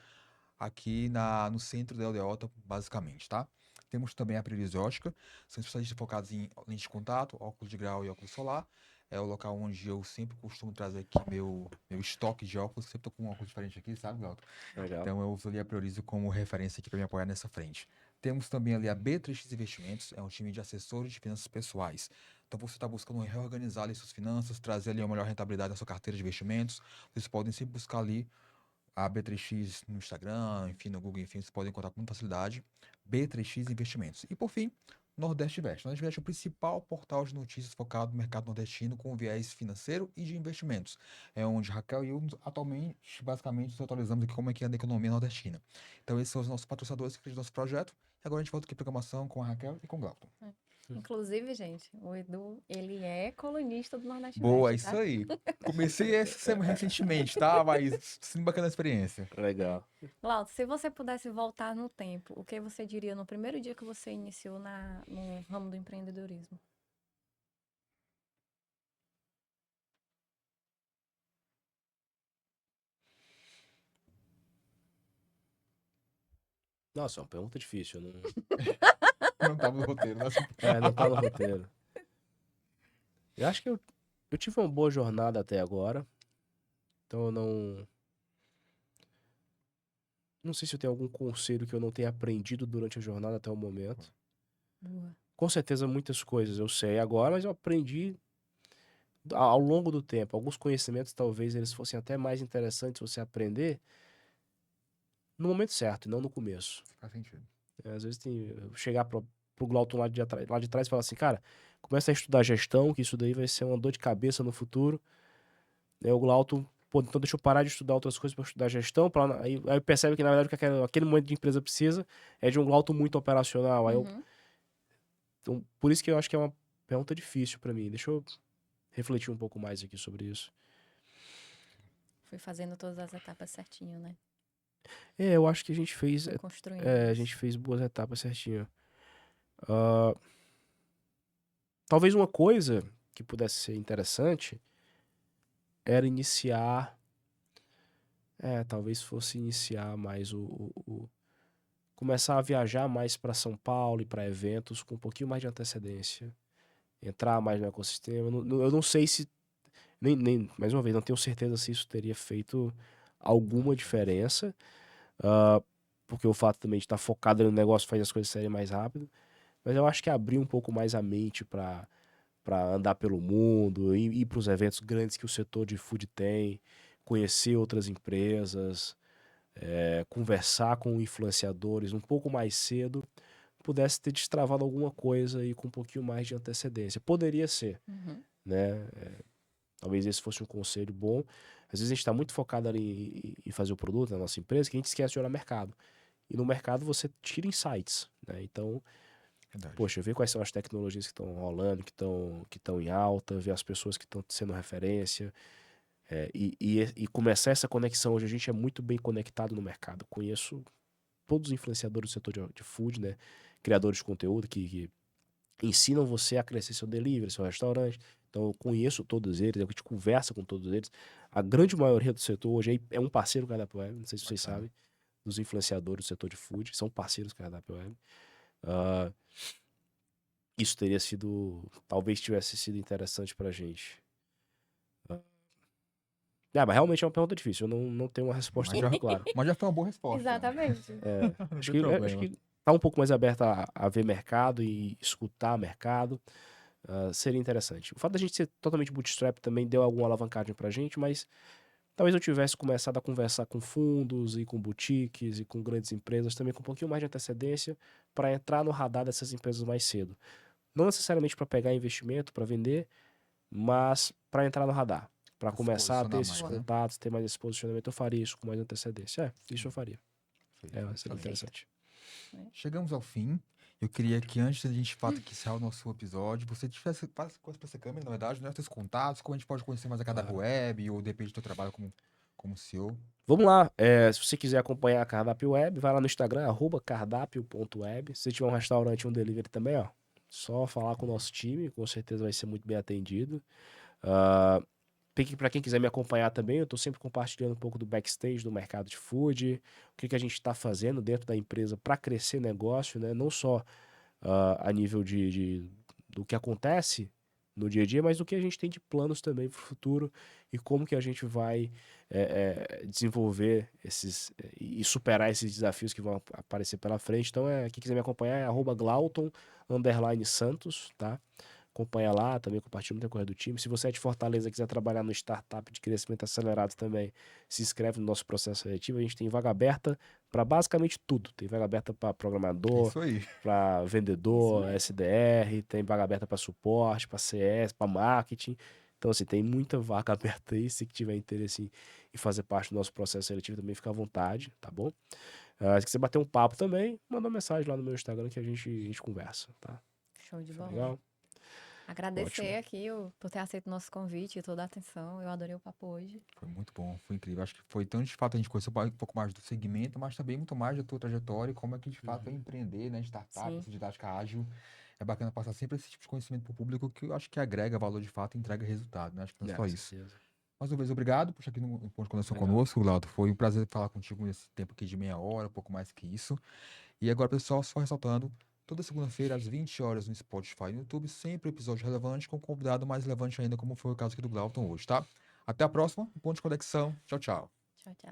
aqui no centro da Aldeota, basicamente, tá? Temos também a Previsiótica, são especialistas focados em lentes de contato, óculos de grau e óculos solar. É o local onde eu sempre costumo trazer aqui meu estoque de óculos. Sempre tô com um óculos diferente aqui, sabe, Glauco? Legal. Então eu uso ali a Priorizo como referência aqui para me apoiar nessa frente. Temos também ali a B3X Investimentos, é um time de assessores de finanças pessoais. Então você está buscando reorganizar ali suas finanças, trazer ali uma melhor rentabilidade da sua carteira de investimentos. Vocês podem sempre buscar ali a B3X no Instagram, enfim, no Google, enfim, vocês podem encontrar com muita facilidade. B3X Investimentos. E por fim, Nordeste Invest. Nordeste Invest é o principal portal de notícias focado no mercado nordestino com viés financeiro e de investimentos. É onde Raquel e eu atualmente, basicamente, nos atualizamos aqui como é que anda a economia nordestina. Então esses são os nossos patrocinadores que fez nosso projeto. E agora a gente volta aqui à programação com a Raquel e com o Glauco. Inclusive, gente, o Edu, ele é colunista do Nordeste Boa, Invest, isso tá? aí. Comecei essa semana recentemente, tá? Mas sim, bacana a experiência. Legal. Glauco, se você pudesse voltar no tempo, o que você diria no primeiro dia que você iniciou no ramo do empreendedorismo? Nossa, é uma pergunta difícil. Eu não... Não tava no roteiro, né? não tá no roteiro. Eu acho que eu tive uma boa jornada até agora. Então eu não sei se eu tenho algum conselho que eu não tenha aprendido durante a jornada até o momento. Boa. Com certeza muitas coisas eu sei agora, mas eu aprendi ao longo do tempo. Alguns conhecimentos talvez eles fossem até mais interessantes você aprender no momento certo, e não no começo. Faz sentido. Às vezes chegar pro Glauton lá de trás e falar assim, cara, começa a estudar gestão, que isso daí vai ser uma dor de cabeça no futuro. Aí o Glauton, pô, então deixa eu parar de estudar outras coisas para estudar gestão. Aí percebe que, na verdade, o que aquele momento de empresa precisa é de um Glauton muito operacional. Uhum. Então, por isso que eu acho que é uma pergunta difícil para mim. Deixa eu refletir um pouco mais aqui sobre isso. Fui fazendo todas as etapas certinho, né? Eu acho que a gente fez, Fui construindo a isso. gente fez boas etapas certinho. Ah, talvez uma coisa que pudesse ser interessante era iniciar. Talvez fosse iniciar mais começar a viajar mais para São Paulo e para eventos com um pouquinho mais de antecedência. Entrar mais no ecossistema. Eu não sei se. Mais uma vez, não tenho certeza se isso teria feito alguma diferença. Porque o fato também de estar focado no negócio faz as coisas serem mais rápido. Mas eu acho que abrir um pouco mais a mente para andar pelo mundo, ir para os eventos grandes que o setor de food tem, conhecer outras empresas, conversar com influenciadores um pouco mais cedo, pudesse ter destravado alguma coisa e com um pouquinho mais de antecedência. Poderia ser, Uhum. né? Talvez esse fosse um conselho bom. Às vezes a gente está muito focado ali em fazer o produto na nossa empresa, que a gente esquece de olhar mercado. E no mercado você tira insights, né? Então, Verdade. poxa, ver quais são as tecnologias que estão rolando, que estão em alta, ver as pessoas que estão sendo referência, e começar essa conexão. Hoje a gente é muito bem conectado no mercado. Conheço todos os influenciadores do setor de food, né? Criadores de conteúdo que ensinam você a crescer seu delivery, seu restaurante. Então eu conheço todos eles, a gente conversa com todos eles. A grande maioria do setor hoje é um parceiro do Cardápio Web, não sei se vocês Bacana. sabem, dos influenciadores do setor de food, são parceiros do Cardápio Web. Ah, isso teria sido, talvez tivesse sido interessante pra gente. Mas realmente é uma pergunta difícil, eu não tenho uma resposta Mas muito já, clara. mas já foi uma boa resposta. Exatamente. Não Acho tem acho problema. que tá um pouco mais aberto a ver mercado e escutar mercado. Seria interessante. O fato da gente ser totalmente bootstrap também deu alguma alavancagem pra gente, mas talvez eu tivesse começado a conversar com fundos e com boutiques e com grandes empresas também com um pouquinho mais de antecedência para entrar no radar dessas empresas mais cedo. Não necessariamente para pegar investimento, para vender, mas para entrar no radar, para Pra se começar a ter posicionar esses mais, né? contatos, ter mais esse posicionamento. Eu faria isso com mais antecedência. Isso eu faria. Seria Excelente. interessante. Chegamos ao fim. Eu queria que antes da gente de fato que encerrar o nosso episódio, você tivesse faz coisa pra essa câmera, na verdade, né? Seus contatos, como a gente pode conhecer mais a Cardápio Claro. Web, ou depende do teu trabalho como CEO. Vamos lá. Se você quiser acompanhar a Cardápio Web, vai lá no Instagram, @cardápio.web. Se você tiver um restaurante e um delivery também, ó, só falar com o nosso time, com certeza vai ser muito bem atendido. Para quem quiser me acompanhar também, eu estou sempre compartilhando um pouco do backstage do mercado de food, o que a gente está fazendo dentro da empresa para crescer negócio, né? Não só a nível do que acontece no dia a dia, mas do que a gente tem de planos também para o futuro e como que a gente vai desenvolver e superar esses desafios que vão aparecer pela frente. Então, quem quiser me acompanhar é @glauton_santos, tá? Acompanha lá, também compartilha muita coisa do time. Se você é de Fortaleza e quiser trabalhar no startup de crescimento acelerado também, se inscreve no nosso processo seletivo. A gente tem vaga aberta para basicamente tudo. Tem vaga aberta para É programador, isso aí. para Isso vendedor, mesmo. SDR, tem vaga aberta para suporte, para CS, para marketing. Então, assim, tem muita vaga aberta aí. Se tiver interesse em fazer parte do nosso processo seletivo, também fica à vontade, tá bom? Se quiser bater um papo também, manda uma mensagem lá no meu Instagram que a gente conversa, tá? Show de Foi bola. legal? Agradecer Ótimo. aqui por ter aceito o nosso convite e toda a atenção. Eu adorei o papo hoje. Foi muito bom, foi incrível. Acho que foi tanto de fato a gente conheceu um pouco mais do segmento, mas também muito mais da tua trajetória e como é que de fato é Uhum. empreender, né? Startup, Sim. essa didática ágil. É bacana passar sempre esse tipo de conhecimento para o público que eu acho que agrega valor de fato e entrega resultado, né? Acho que não é só isso. Certeza. Mais uma vez, obrigado por estar aqui no Ponto de Conexão Legal. conosco, Glauco. Foi um prazer falar contigo nesse tempo aqui de meia hora, um pouco mais que isso. E agora, pessoal, só ressaltando, toda segunda-feira, às 20 horas, no Spotify e no YouTube, sempre episódio relevante com um convidado mais relevante ainda, como foi o caso aqui do Glauton hoje, tá? Até a próxima, Ponto de Conexão. Tchau, tchau. Tchau, tchau.